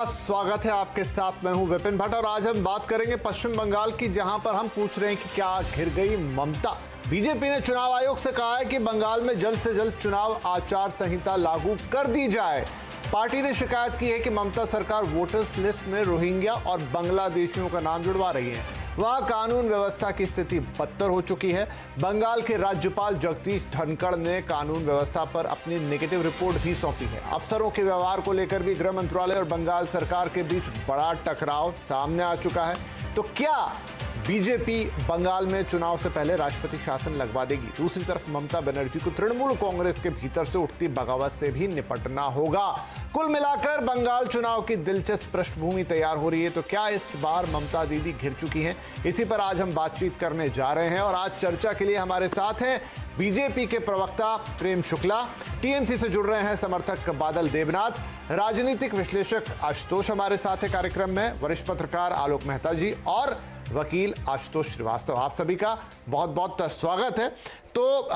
स्वागत है आपके साथ, मैं हूं विपिन भट्ट और आज हम बात करेंगे पश्चिम बंगाल की, जहां पर हम पूछ रहे हैं कि क्या घिर गई ममता। बीजेपी ने चुनाव आयोग से कहा है कि बंगाल में जल्द से जल्द चुनाव आचार संहिता लागू कर दी जाए। पार्टी ने शिकायत की है कि ममता सरकार वोटर्स लिस्ट में रोहिंग्या और बांग्लादेशियों का नाम जुड़वा रही है। वहां कानून व्यवस्था की स्थिति बदतर हो चुकी है। बंगाल के राज्यपाल जगदीश धनखड़ ने कानून व्यवस्था पर अपनी नेगेटिव रिपोर्ट भी सौंपी है। अफसरों के व्यवहार को लेकर भी गृह मंत्रालय और बंगाल सरकार के बीच बड़ा टकराव सामने आ चुका है। तो क्या बीजेपी बंगाल में चुनाव से पहले राष्ट्रपति शासन लगवा देगी? दूसरी तरफ ममता बनर्जी को तृणमूल कांग्रेस के भीतर से उठती बगावत से भी निपटना होगा। कुल मिलाकर बंगाल चुनाव की दिलचस्प पृष्ठभूमि तैयार हो रही है। तो क्या इस बार ममता दीदी घिर चुकी हैं? इसी पर आज हम बातचीत करने जा रहे हैं और आज चर्चा के लिए हमारे साथ हैं बीजेपी के प्रवक्ता प्रेम शुक्ला, टीएमसी से जुड़ रहे हैं समर्थक बादल देवनाथ, राजनीतिक विश्लेषक आशुतोष हमारे साथ है कार्यक्रम में, वरिष्ठ पत्रकार आलोक मेहता जी और वकील आशुतोष श्रीवास्तव। आप सभी का बहुत बहुत स्वागत है। तो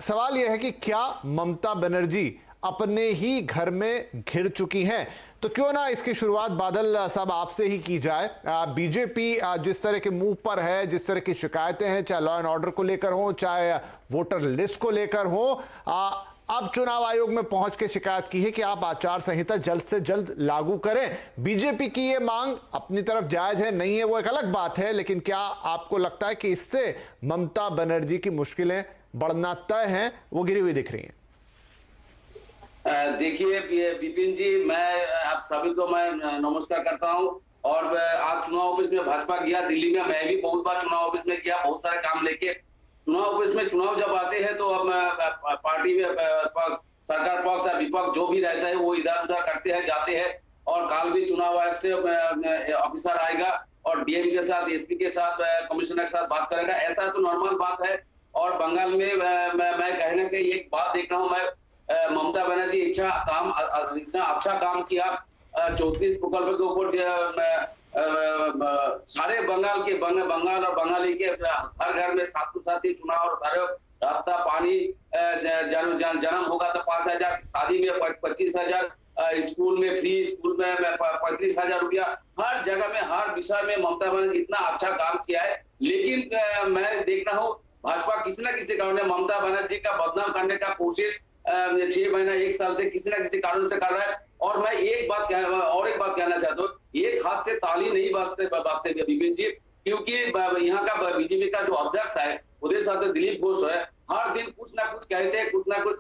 सवाल यह है कि क्या ममता बनर्जी अपने ही घर में घिर चुकी हैं? तो क्यों ना इसकी शुरुआत बादल साहब आपसे ही की जाए। बीजेपी जिस तरह के मूव पर है, जिस तरह की शिकायतें हैं, चाहे लॉ एंड ऑर्डर को लेकर हो, चाहे वोटर लिस्ट को लेकर हो, अब चुनाव आयोग में पहुंच के शिकायत की है कि आप आचार संहिता जल्द से जल्द लागू करें। बीजेपी की ये मांग अपनी तरफ जायज है, नहीं है, वो एक अलग बात है, लेकिन क्या आपको लगता है कि इससे ममता बनर्जी की मुश्किलें बढ़ना तय हैं, वो गिरी हुई दिख रही हैं? देखिए विपिन जी, मैं आप सभी को मैं नमस्कार करता हूं। और आज चुनाव ऑफिस में भाजपा गया दिल्ली में, मैं भी बहुत बार चुनाव ऑफिस में गया, बहुत सारे काम लेके। चुनाव ऑफिस में चुनाव जब आते हैं तो अब पार्टी में सरकार पक्ष या विपक्ष जो भी रहता है वो इधर उधर करते हैं, जाते हैं। और कल भी चुनाव आयोग से ऑफिसर आएगा और डीएम के साथ, एसपी के साथ, कमिश्नर के साथ बात करेगा। ऐसा तो नॉर्मल बात है। और बंगाल में मैं कहने के एक बात देख रहा हूँ, मैं ममता बनर्जी इतना अच्छा काम किया। 34 प्रकल्प के ऊपर सारे बंगाल और बंगाली के हर घर में साथी चुनाव और हर रास्ता पानी, जन्म होगा तो 5,000, शादी में 25,000, स्कूल में फ्री, स्कूल में 35,000 रुपया, हर जगह में हर विषय में ममता बनर्जी इतना अच्छा काम किया है। लेकिन मैं देख रहा हूँ भाजपा किसी न किसी कारण ममता बनर्जी का बदनाम करने का कोशिश 6 महीना 1 साल से किसी न किसी कारण से कर रहा है। और मैं एक बात कहना चाहता हूँ, एक हाथ से ताली नहीं बाजते विपिन जी, क्योंकि यहाँ का बीजेपी का जो अध्यक्ष है उदय साहब दिलीप घोष है, हर दिन कुछ ना कुछ कहते हैं, कुछ ना कुछ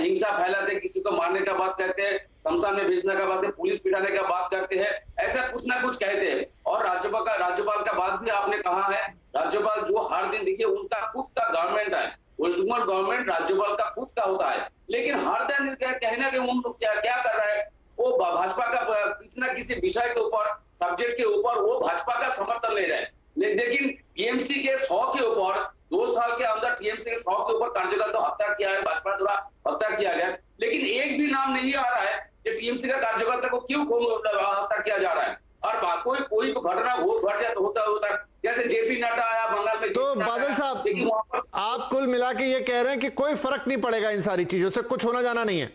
हिंसा फैलाते, किसी को मारने का बात कहते हैं, शमशान में भेजने का बात है, पुलिस पिटाने का बात करते हैं, ऐसा कुछ ना कुछ कहते हैं। और राज्यपाल का बात भी आपने कहा है, राज्यपाल जो हर दिन, देखिए उनका खुद का गवर्नमेंट है, ओरिजिनल गवर्नमेंट राज्यपाल का खुद का होता है, लेकिन हर दिन कहना कि उन लोग क्या कर रहा है, वो भाजपा का किसी न किसी विषय के ऊपर, सब्जेक्ट के ऊपर वो भाजपा का समर्थन ले रहे हैं। लेकिन टीएमसी के 100 के ऊपर 2 साल के अंदर टीएमसी के 100 के ऊपर कार्यकर्ता तो हत्या किया है, भाजपा द्वारा हत्या किया गया, लेकिन एक भी नाम नहीं आ रहा है कि टीएमसी का कार्यकर्ता को क्यों हत्या किया जा रहा है। और कोई घटना घट जाए तो होता जैसे जेपी नड्डा आया बंगाल में। तो बादल साहब, आप कुल मिला के ये कह रहे हैं कि कोई फर्क नहीं पड़ेगा इन सारी चीजों से, कुछ होना जाना नहीं है?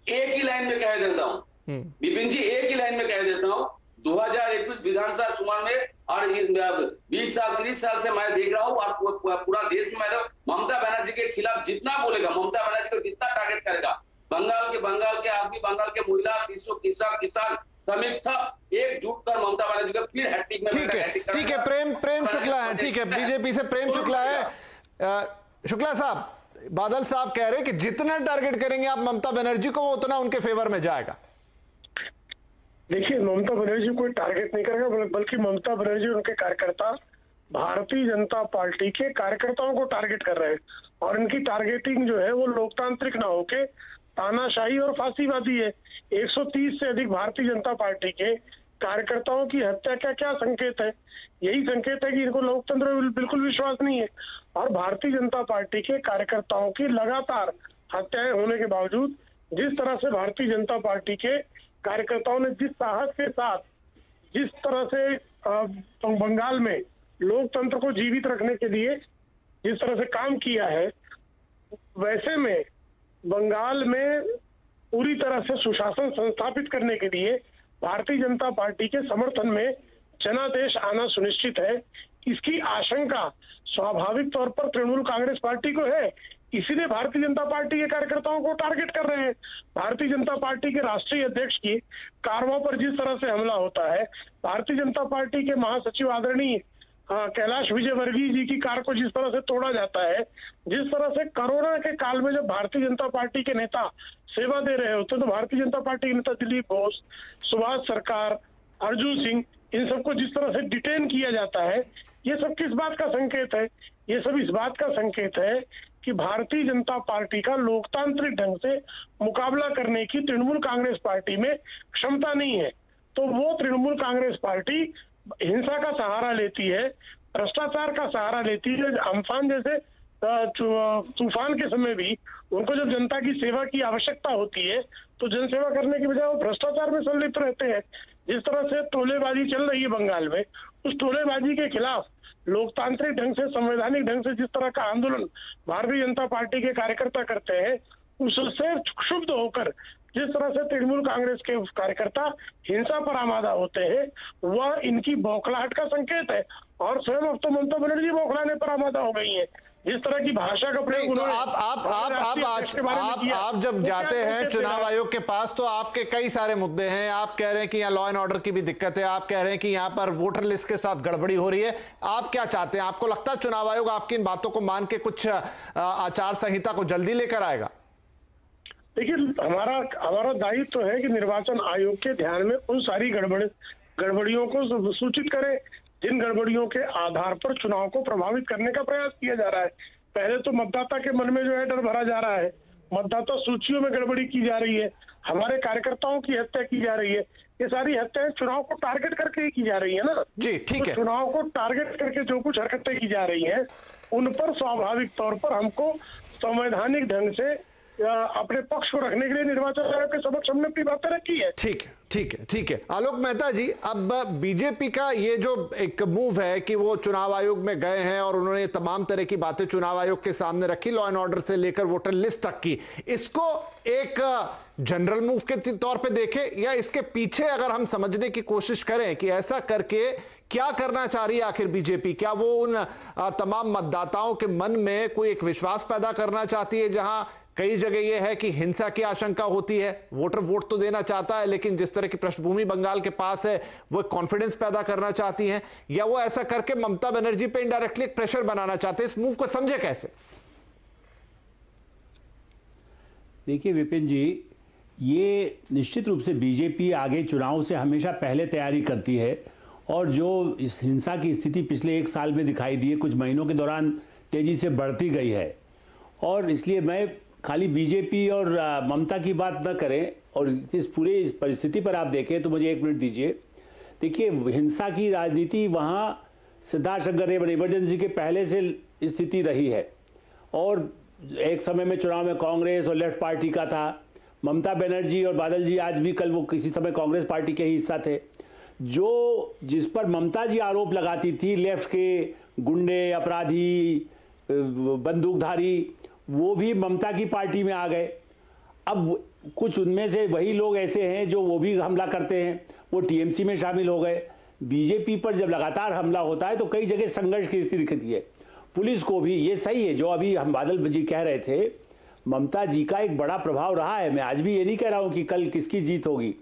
एक ही लाइन में कह देता हूँ विपिन जी, एक ही लाइन में कह देता हूँ, 2021 विधानसभा चुनाव में और 20 साल 30 साल से मैं देख रहा हूँ और पूरा देश में ममता बनर्जी के खिलाफ जितना बोलेगा, ममता बनर्जी को जितना टारगेट करेगा, बंगाल के आदमी, बंगाल के महिला, शिशु, किसान समेत सब एकजुट कर ममता बनर्जी को फिर हैट्रिक में। ठीक है, प्रेम शुक्ला है, ठीक है, बीजेपी से प्रेम शुक्ला है। शुक्ला साहब, बादल साहब कह रहे हैं कि जितना टारगेट करेंगे आप ममता बनर्जी को, उतना उनके फेवर में जाएगा। देखिए, ममता बनर्जी कोई टारगेट नहीं करेगा, बल्कि ममता बनर्जी और उनके कार्यकर्ता भारतीय जनता पार्टी के कार्यकर्ताओं को टारगेट कर रहे हैं। और इनकी टारगेटिंग जो है वो लोकतांत्रिक ना होके तानाशाही और फांसीवादी है। 130 से अधिक भारतीय जनता पार्टी के कार्यकर्ताओं की हत्या का क्या संकेत है? यही संकेत है कि इनको लोकतंत्र में बिल्कुल विश्वास नहीं है। और भारतीय जनता पार्टी के कार्यकर्ताओं की लगातार हत्याएं होने के बावजूद, जिस तरह से भारतीय जनता पार्टी के कार्यकर्ताओं ने जिस साहस के साथ, जिस तरह से बंगाल में लोकतंत्र को जीवित रखने के लिए जिस तरह से काम किया है, वैसे में बंगाल में पूरी तरह से सुशासन संस्थापित करने के लिए भारतीय जनता पार्टी के समर्थन में जनादेश आना सुनिश्चित है। इसकी आशंका स्वाभाविक तौर पर तृणमूल कांग्रेस पार्टी को है, इसीलिए भारतीय जनता पार्टी के कार्यकर्ताओं को टारगेट कर रहे हैं। भारतीय जनता पार्टी के राष्ट्रीय अध्यक्ष की कारवां पर जिस तरह से हमला होता है, भारतीय जनता पार्टी के महासचिव आदरणीय कैलाश विजयवर्गीय जी की कार को जिस तरह से तोड़ा जाता है, जिस तरह से कोरोना के काल में जब भारतीय जनता पार्टी के नेता सेवा दे रहे होते तो भारतीय जनता पार्टी के नेता दिलीप घोष, सुभाष सरकार, अर्जुन सिंह, इन सबको जिस तरह से डिटेन किया जाता है, ये सब किस बात का संकेत है? ये सब इस बात का संकेत है कि भारतीय जनता पार्टी का लोकतांत्रिक ढंग से मुकाबला करने की तृणमूल कांग्रेस पार्टी में क्षमता नहीं है। तो वो तृणमूल कांग्रेस पार्टी हिंसा का सहारा लेती है, भ्रष्टाचार का सहारा लेती है। अम्फान जैसे तूफान के समय भी उनको जब जनता की सेवा की आवश्यकता होती है तो जनसेवा करने की बजाय वो भ्रष्टाचार में संलिप्त रहते हैं। जिस तरह से टोलेबाजी चल रही है बंगाल में, उस टोलेबाजी के खिलाफ लोकतांत्रिक ढंग से, संवैधानिक ढंग से जिस तरह का आंदोलन भारतीय जनता पार्टी के कार्यकर्ता करते हैं, उससे क्षुब्ध होकर जिस तरह से तृणमूल कांग्रेस के कार्यकर्ता हिंसा पर आमादा होते हैं, वह इनकी बौखलाहट का संकेत है। और स्वयं अब तो ममता बनर्जी बौखलाने पर आमादा हो गई है। जिस तरह की भाषा का प्रयोग तो आप जब जाते हैं चुनाव आयोग के पास तो आपके कई सारे मुद्दे हैं। आप कह रहे हैं कि यहाँ लॉ एंड ऑर्डर की भी दिक्कत है, आप कह रहे हैं कि यहाँ पर वोटर लिस्ट के साथ गड़बड़ी हो रही है। आप क्या चाहते हैं? आपको लगता है चुनाव आयोग आपकी इन बातों को मान के कुछ आचार संहिता को जल्दी लेकर आएगा? देखिए, हमारा दायित्व तो है कि निर्वाचन आयोग के ध्यान में उन सारी गड़बड़ियों को सूचित करें जिन गड़बड़ियों के आधार पर चुनाव को प्रभावित करने का प्रयास किया जा रहा है। पहले तो मतदाता के मन में जो है डर भरा जा रहा है, मतदाता सूचियों में गड़बड़ी की जा रही है, हमारे कार्यकर्ताओं की हत्या की जा रही है। ये सारी हत्याएं चुनाव को टारगेट करके ही की जा रही है ना जी, ठीक है। चुनाव को टारगेट करके जो कुछ हरकतें की जा रही हैं, उन पर स्वाभाविक तौर पर हमको संवैधानिक ढंग से अपने पक्ष को रखने के लिए निर्वाचन आयोग के समक्ष हमने अपनी बातें रखी है। ठीक है। आलोक मेहता जी, अब बीजेपी का ये जो एक मूव है कि वो चुनाव आयोग में गए हैं और उन्होंने तमाम तरह की बातें चुनाव आयोग के सामने रखी, लॉ एंड ऑर्डर से लेकर वोटर लिस्ट तक की, इसको एक जनरल मूव के तौर पे देखें या इसके पीछे अगर हम समझने की कोशिश करें कि ऐसा करके क्या करना चाह रही है आखिर बीजेपी? क्या वो उन तमाम मतदाताओं के मन में कोई एक विश्वास पैदा करना चाहती है जहां कई जगह यह है कि हिंसा की आशंका होती है, वोटर वोट तो देना चाहता है लेकिन जिस तरह की पृष्ठभूमि बंगाल के पास है वो कॉन्फिडेंस पैदा करना चाहती हैं, या वो ऐसा करके ममता बनर्जी पे इनडायरेक्टली एक प्रेशर बनाना चाहते हैं? इस मूव को समझे कैसे? देखिए विपिन जी, ये निश्चित रूप से बीजेपी आगे चुनाव से हमेशा पहले तैयारी करती है और जो इस हिंसा की स्थिति पिछले एक साल में दिखाई दी है, कुछ महीनों के दौरान तेजी से बढ़ती गई है। और इसलिए मैं खाली बीजेपी और ममता की बात न करें और इस परिस्थिति पर आप देखें तो मुझे एक मिनट दीजिए। देखिए, हिंसा की राजनीति वहाँ सिद्धार्थनगर इमरजेंसी के पहले से स्थिति रही है और एक समय में चुनाव में कांग्रेस और लेफ्ट पार्टी का था। ममता बनर्जी और बादल जी आज भी, कल वो किसी समय कांग्रेस पार्टी के ही हिस्सा थे। जो जिस पर ममता जी आरोप लगाती थी, लेफ्ट के गुंडे, अपराधी, बंदूकधारी, वो भी ममता की पार्टी में आ गए। अब कुछ उनमें से वही लोग ऐसे हैं जो वो भी हमला करते हैं, वो टीएमसी में शामिल हो गए। बीजेपी पर जब लगातार हमला होता है तो कई जगह संघर्ष की स्थिति दिखती है। पुलिस को भी ये सही है जो अभी हम बादल जी कह रहे थे, ममता जी का एक बड़ा प्रभाव रहा है। मैं आज भी ये नहीं कह रहा हूं कि कल किसकी जीत होगी।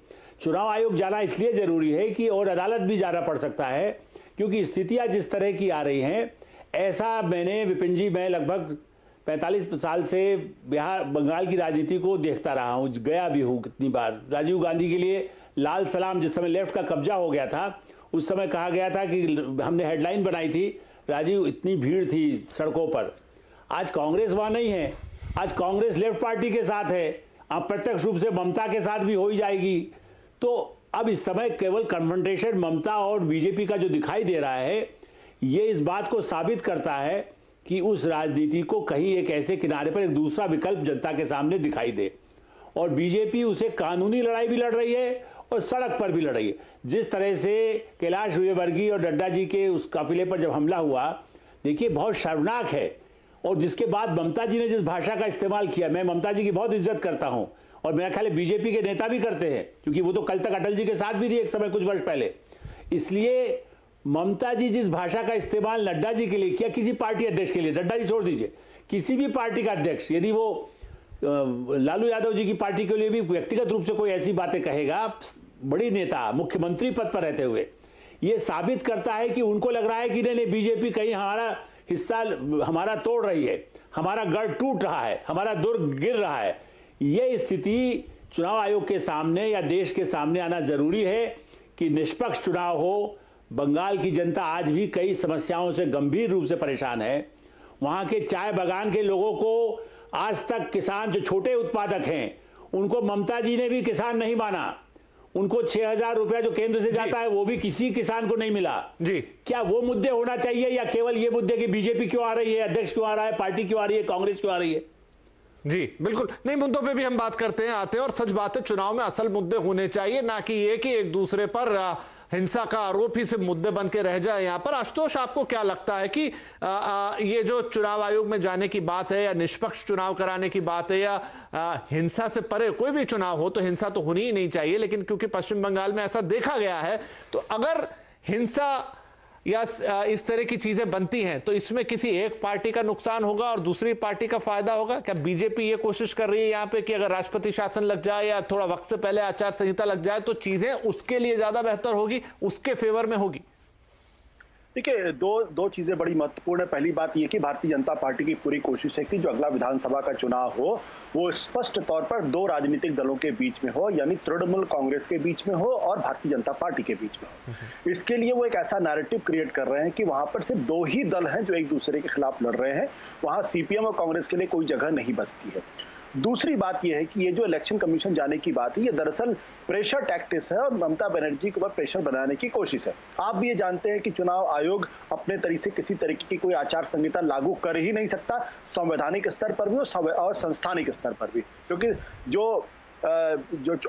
चुनाव आयोग जाना इसलिए जरूरी है कि और अदालत भी जाना पड़ सकता है क्योंकि स्थितियां जिस तरह की आ रही हैं, ऐसा मैंने विपिन जी, मैं लगभग 45 साल से बिहार बंगाल की राजनीति को देखता रहा हूँ, गया भी हूँ कितनी बार। राजीव गांधी के लिए लाल सलाम, जिस समय लेफ्ट का कब्जा हो गया था, उस समय कहा गया था कि हमने हेडलाइन बनाई थी, राजीव, इतनी भीड़ थी सड़कों पर। आज कांग्रेस वहाँ नहीं है, आज कांग्रेस लेफ्ट पार्टी के साथ है, अब प्रत्यक्ष रूप से ममता के साथ भी हो ही जाएगी। तो अब इस समय केवल कन्फ्रंटेशन ममता और बीजेपी का जो दिखाई दे रहा है, ये इस बात को साबित करता है कि उस राजनीति को कहीं एक ऐसे किनारे पर एक दूसरा विकल्प जनता के सामने दिखाई दे और बीजेपी उसे कानूनी लड़ाई भी लड़ रही है और सड़क पर भी लड़ रही है। जिस तरह से कैलाश विजयवर्गीय और नड्डा जी के उस काफिले पर जब हमला हुआ, देखिए बहुत शर्मनाक है। और जिसके बाद ममता जी ने जिस भाषा का इस्तेमाल किया, मैं ममता जी की बहुत इज्जत करता हूं और मेरा ख्याल है बीजेपी के नेता भी करते हैं, क्योंकि वो तो कल तक अटल जी के साथ भी थी एक समय कुछ वर्ष पहले। इसलिए ममता जी जिस भाषा का इस्तेमाल नड्डा जी के लिए किया, किसी पार्टी अध्यक्ष के लिए, नड्डा जी छोड़ दीजिए, किसी भी पार्टी का अध्यक्ष यदि वो लालू यादव जी की पार्टी के लिए भी व्यक्तिगत रूप से कोई ऐसी बातें कहेगा, बड़ी नेता मुख्यमंत्री पद पर रहते हुए, ये साबित करता है कि उनको लग रहा है कि नहीं बीजेपी कहीं हमारा हिस्सा हमारा तोड़ रही है, हमारा गढ़ टूट रहा है, हमारा दुर्ग गिर रहा है। ये स्थिति चुनाव आयोग के सामने या देश के सामने आना जरूरी है कि निष्पक्ष चुनाव हो। बंगाल की जनता आज भी कई समस्याओं से गंभीर रूप से परेशान है। वहां के चाय बागान के लोगों को आज तक किसान जो छोटे उत्पादक हैं, उनको ममता जी ने भी किसान नहीं माना। उनको 6,000 रुपया जो केंद्र से जाता है वो भी किसी किसान को नहीं मिला जी। क्या वो मुद्दे होना चाहिए, या केवल ये मुद्दे कि बीजेपी क्यों आ रही है, अध्यक्ष क्यों आ रहा है, पार्टी क्यों आ रही है, कांग्रेस क्यों आ रही है? जी बिल्कुल नहीं, मुद्दों पे भी हम बात करते हैं, आते हैं। और सच बात है, चुनाव में असल मुद्दे होने चाहिए, ना कि ये कि एक दूसरे पर हिंसा का आरोप ही सिर्फ मुद्दे बन के रह जाए यहाँ पर। आशुतोष, आपको क्या लगता है कि ये जो चुनाव आयोग में जाने की बात है या निष्पक्ष चुनाव कराने की बात है या हिंसा से परे कोई भी चुनाव हो, तो हिंसा तो होनी ही नहीं चाहिए, लेकिन क्योंकि पश्चिम बंगाल में ऐसा देखा गया है, तो अगर हिंसा या इस तरह की चीजें बनती हैं तो इसमें किसी एक पार्टी का नुकसान होगा और दूसरी पार्टी का फायदा होगा? क्या बीजेपी ये कोशिश कर रही है यहाँ पे कि अगर राष्ट्रपति शासन लग जाए या थोड़ा वक्त से पहले आचार संहिता लग जाए तो चीजें उसके लिए ज्यादा बेहतर होगी, उसके फेवर में होगी? देखिए, दो चीजें बड़ी महत्वपूर्ण है। पहली बात यह कि भारतीय जनता पार्टी की पूरी कोशिश है कि जो अगला विधानसभा का चुनाव हो वो स्पष्ट तौर पर दो राजनीतिक दलों के बीच में हो, यानी तृणमूल कांग्रेस के बीच में हो और भारतीय जनता पार्टी के बीच में हो। इसके लिए वो एक ऐसा नैरेटिव क्रिएट कर रहे हैं कि वहां पर सिर्फ दो ही दल हैं जो एक दूसरे के खिलाफ लड़ रहे हैं, वहां सीपीएम और कांग्रेस के लिए कोई जगह नहीं बचती है। दूसरी बात यह है कि ये जो इलेक्शन कमीशन जाने की बात है, ये दरअसल प्रेशर टैक्टिक्स है और ममता बनर्जी के ऊपर प्रेशर बनाने की कोशिश है। आप भी ये जानते हैं कि चुनाव आयोग अपने तरीके से किसी तरीके की कोई आचार संहिता लागू कर ही नहीं सकता, संवैधानिक स्तर पर भी और संस्थानिक स्तर पर भी, क्योंकि जो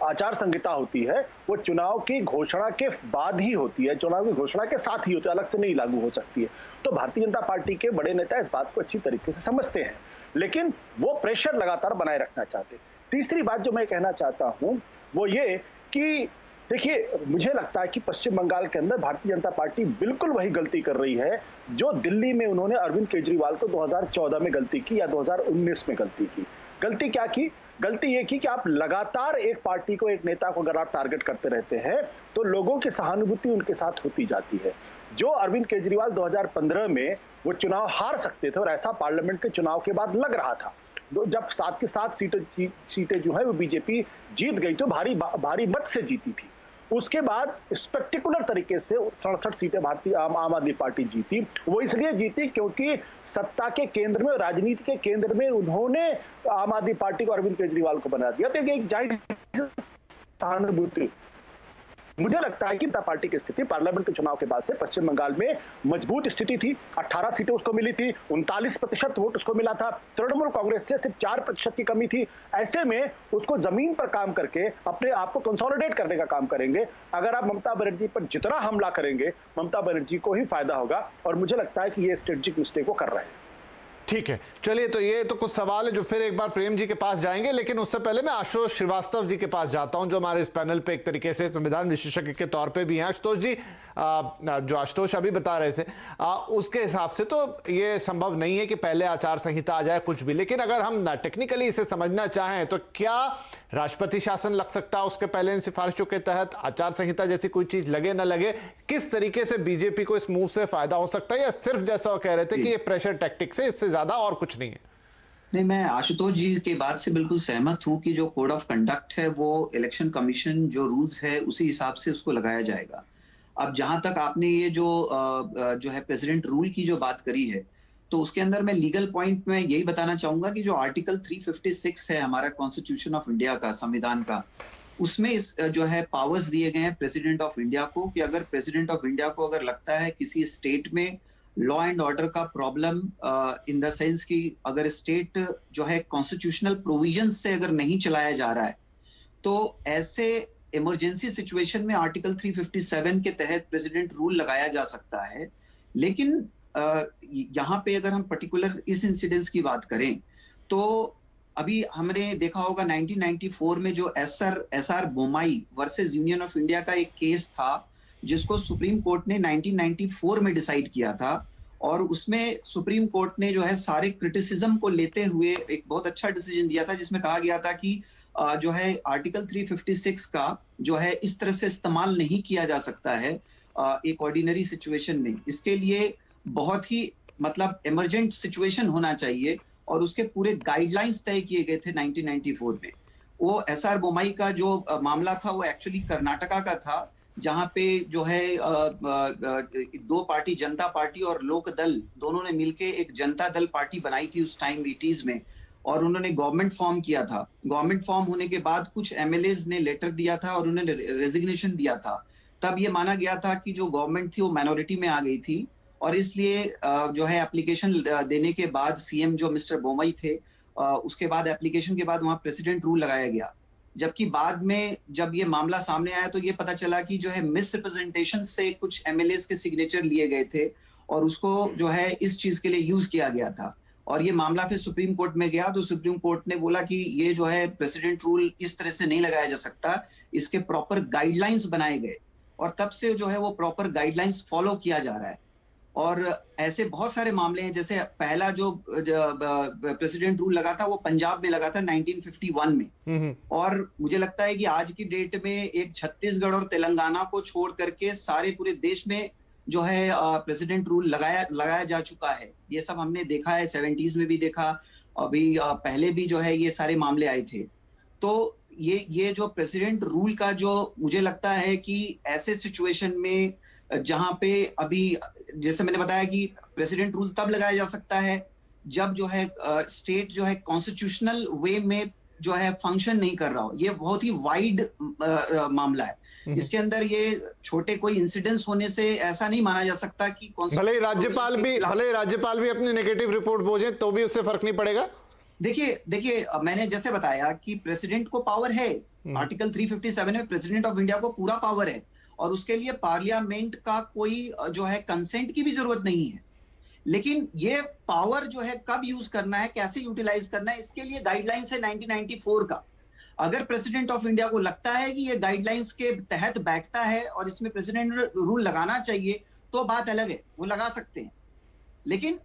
आचार संहिता होती है वो चुनाव की घोषणा के बाद ही होती है, चुनाव की घोषणा के साथ ही होती है, अलग से नहीं लागू हो सकती है। तो भारतीय जनता पार्टी के बड़े नेता इस बात को अच्छी तरीके से समझते हैं, लेकिन वो प्रेशर लगातार बनाए रखना चाहते हैं। तीसरी बात जो मैं कहना चाहता हूं वो ये कि देखिए, मुझे लगता है कि पश्चिम बंगाल के अंदर भारतीय जनता पार्टी बिल्कुल वही गलती कर रही है जो दिल्ली में उन्होंने अरविंद केजरीवाल को 2014 में गलती की या 2019 में गलती की। गलती क्या की? गलती ये की कि आप लगातार एक पार्टी को, एक नेता को अगर आप टारगेट करते रहते हैं तो लोगों की सहानुभूति उनके साथ होती जाती है। जो अरविंद केजरीवाल 2015 में वो चुनाव हार सकते थे और ऐसा पार्लियामेंट के चुनाव के बाद लग रहा था, जब 7 की 7 सीटें जो है वो बीजेपी जीत गई तो भारी मत से जीती थी। उसके बाद स्पेक्टिकुलर तरीके से 67 सीटें भारतीय आम आदमी पार्टी जीती। वो इसलिए जीती क्योंकि सत्ता के केंद्र में, राजनीति के केंद्र में उन्होंने आम आदमी पार्टी को, अरविंद केजरीवाल को बना दिया। तो एक जाहिर सहानुभूति। मुझे लगता है कि जनता पार्टी की स्थिति पार्लियामेंट के चुनाव के बाद से पश्चिम बंगाल में मजबूत स्थिति थी। 18 सीटें उसको मिली थी, 39% वोट उसको मिला था। तृणमूल कांग्रेस से सिर्फ 4% की कमी थी। ऐसे में उसको जमीन पर काम करके अपने आप को कंसोलिडेट करने का काम करेंगे। अगर आप ममता बनर्जी पर जितना हमला करेंगे, ममता बनर्जी को ही फायदा होगा, और मुझे लगता है कि ये स्ट्रेटेजिक मिस्टेक को कर रहे हैं। ठीक है, चलिए, तो ये तो कुछ सवाल है जो फिर एक बार प्रेम जी के पास जाएंगे, लेकिन उससे पहले मैं आशुतोष श्रीवास्तव जी के पास जाता हूं, जो हमारे इस पैनल पे एक तरीके से संविधान विशेषज्ञ के तौर पे भी हैं। आशुतोष जी, जो आशुतोष अभी बता रहे थे, उसके हिसाब से तो ये संभव नहीं है कि पहले आचार संहिता आ जाए कुछ भी, लेकिन अगर हम टेक्निकली इसे समझना चाहें तो क्या राष्ट्रपति शासन लग सकता है उसके पहले इन सिफारिशों के तहत? आचार संहिता जैसी कोई चीज लगे ना लगे, किस तरीके से बीजेपी को इस मूव से फायदा हो सकता है, या सिर्फ जैसा वो कह रहे थे कि ये प्रेशर टैक्टिक्स है, इससे ज्यादा और कुछ नहीं है? नहीं, मैं आशुतोष जी के बात से बिल्कुल सहमत हूं कि जो कोड ऑफ कंडक्ट है वो इलेक्शन कमीशन जो रूल्स है उसी हिसाब से उसको लगाया जाएगा। अब जहां तक आपने ये जो है प्रेसिडेंट रूल की जो बात करी है, तो उसके अंदर मैं लीगल पॉइंट में यही बताना चाहूंगा कि जो आर्टिकल 356 है हमारा कॉन्स्टिट्यूशन ऑफ इंडिया का, संविधान का, उसमें इस जो है पावर्स दिए गए हैं प्रेसिडेंट ऑफ इंडिया को कि अगर प्रेसिडेंट ऑफ इंडिया को अगर लगता है किसी स्टेट में लॉ एंड ऑर्डर का प्रॉब्लम, इन द सेंस कि अगर स्टेट जो है कॉन्स्टिट्यूशनल प्रोविजंस से अगर नहीं चलाया जा रहा है, तो ऐसे इमरजेंसी सिचुएशन में आर्टिकल 357 के तहत प्रेसिडेंट रूल लगाया जा सकता है। लेकिन यहाँ पे अगर हम पर्टिकुलर इस इंसिडेंस की बात करें तो अभी हमने देखा होगा 1994 में जो SR Bommai versus union of India का एक केस था, जिसको सुप्रीम कोर्ट ने 1994 में डिसाइड किया था, और उसमें सुप्रीम कोर्ट ने जो है सारे क्रिटिसिज्म को लेते हुए एक बहुत अच्छा डिसीजन दिया था, जिसमें कहा गया था कि जो है आर्टिकल 356 का जो है इस तरह से इस्तेमाल नहीं किया जा सकता है एक ऑर्डिनरी सिचुएशन में। इसके लिए बहुत ही मतलब इमरजेंट सिचुएशन होना चाहिए, और उसके पूरे गाइडलाइंस तय किए गए थे 1994 में। वो एसआर बोमाई का जो मामला था वो एक्चुअली कर्नाटका का था, जहां पे जो है दो पार्टी, जनता पार्टी और लोक दल, दोनों ने मिलके एक जनता दल पार्टी बनाई थी उस टाइम 80s में, और उन्होंने गवर्नमेंट फॉर्म किया था। गवर्नमेंट फॉर्म होने के बाद कुछ एमएलएज ने लेटर दिया था और उन्होंने रेजिग्नेशन दिया था। तब ये माना गया था कि जो गवर्नमेंट थी वो माइनॉरिटी में आ गई थी, और इसलिए जो है एप्लीकेशन देने के बाद सीएम जो मिस्टर बोमई थे, उसके बाद एप्लीकेशन के बाद वहां प्रेसिडेंट रूल लगाया गया। जबकि बाद में जब ये मामला सामने आया तो ये पता चला कि जो है मिस रिप्रेजेंटेशन से कुछ एमएलएज के सिग्नेचर लिए गए थे, और उसको जो है इस चीज के लिए यूज किया गया था। और ये मामला फिर सुप्रीम कोर्ट में गया, तो सुप्रीम कोर्ट ने बोला कि ये जो है प्रेसिडेंट रूल इस तरह से नहीं लगाया जा सकता, इसके प्रॉपर गाइडलाइंस बनाए गए, और तब से जो है वो प्रॉपर गाइडलाइंस फॉलो किया जा रहा है। और ऐसे बहुत सारे मामले हैं, जैसे पहला जो प्रेसिडेंट रूल लगा था वो पंजाब में लगा था 1951 में, और मुझे लगता है कि आज की डेट में एक छत्तीसगढ़ और तेलंगाना को छोड़ करके सारे पूरे देश में जो है प्रेसिडेंट रूल लगाया जा चुका है। ये सब हमने देखा है, 70s में भी देखा, अभी पहले भी जो है ये सारे मामले आए थे। तो ये जो प्रेसिडेंट रूल का जो मुझे लगता है कि ऐसे सिचुएशन में जहां पे अभी जैसे मैंने बताया कि प्रेसिडेंट रूल तब लगाया जा सकता है जब जो है स्टेट जो है कॉन्स्टिट्यूशनल वे में जो है फंक्शन नहीं कर रहा हो। ये बहुत ही वाइड मामला है, इसके अंदर ये छोटे कोई इंसिडेंट्स होने से ऐसा नहीं माना जा सकता कि भले ही राज्यपाल भी अपनी नेगेटिव रिपोर्ट भेजे तो भी उससे फर्क नहीं पड़ेगा। देखिए मैंने जैसे बताया कि प्रेसिडेंट को पावर है, आर्टिकल 357 में प्रेसिडेंट ऑफ इंडिया को पूरा पावर है, और उसके लिए पार्लियामेंट का कोई जो है कंसेंट की भी जरूरत नहीं है। लेकिन ये पावर जो है कब यूज करना है, कैसे यूटिलाइज करना है, इसके लिए गाइडलाइंस है 1994 का। अगर प्रेसिडेंट ऑफ इंडिया को लगता है कि ये गाइडलाइंस के तहत बैठता है और इसमें प्रेसिडेंट रूल लगाना चाहिए तो बात अलग है, वो लगा सकते हैं। लेकिन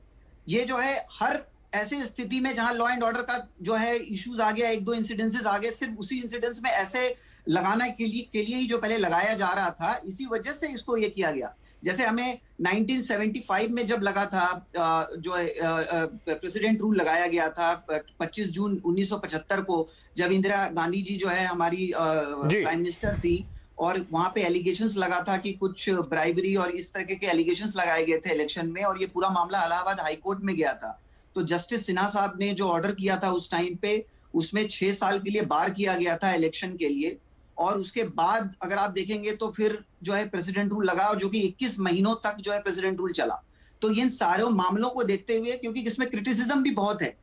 ये जो है हर ऐसे स्थिति में जहां लॉ एंड ऑर्डर का जो है इश्यूज आ गया, एक दो इंसिडेंसेस आ गए, सिर्फ उसी इंसिडेंस में ऐसे लगाना के लिए ही जो पहले लगाया जा रहा था, इसी वजह से इसको ये किया गया। जैसे हमें 1975 में जब लगा था जो प्रेसिडेंट रूल लगाया गया था 25 जून 1975 को, जब इंदिरा गांधी जी जो है हमारी प्राइम मिनिस्टर थी, और वहां पे एलिगेशंस लगा था कि कुछ ब्राइबरी और इस तरह के एलिगेशंस लगाए गए थे इलेक्शन में, और ये पूरा मामला इलाहाबाद हाई कोर्ट में गया था। तो जस्टिस सिन्हा साहब ने जो ऑर्डर किया था उस टाइम पे, उसमें 6 साल के लिए बार किया गया था इलेक्शन के लिए, और उसके बाद अगर आप देखेंगे तो फिर जो है प्रेसिडेंट रूल लगा, जो कि 21 महीनों तक जो है प्रेसिडेंट रूल चला। तो इन सारे मामलों को देखते हुए, क्योंकि इसमें क्रिटिसिज्म भी बहुत है,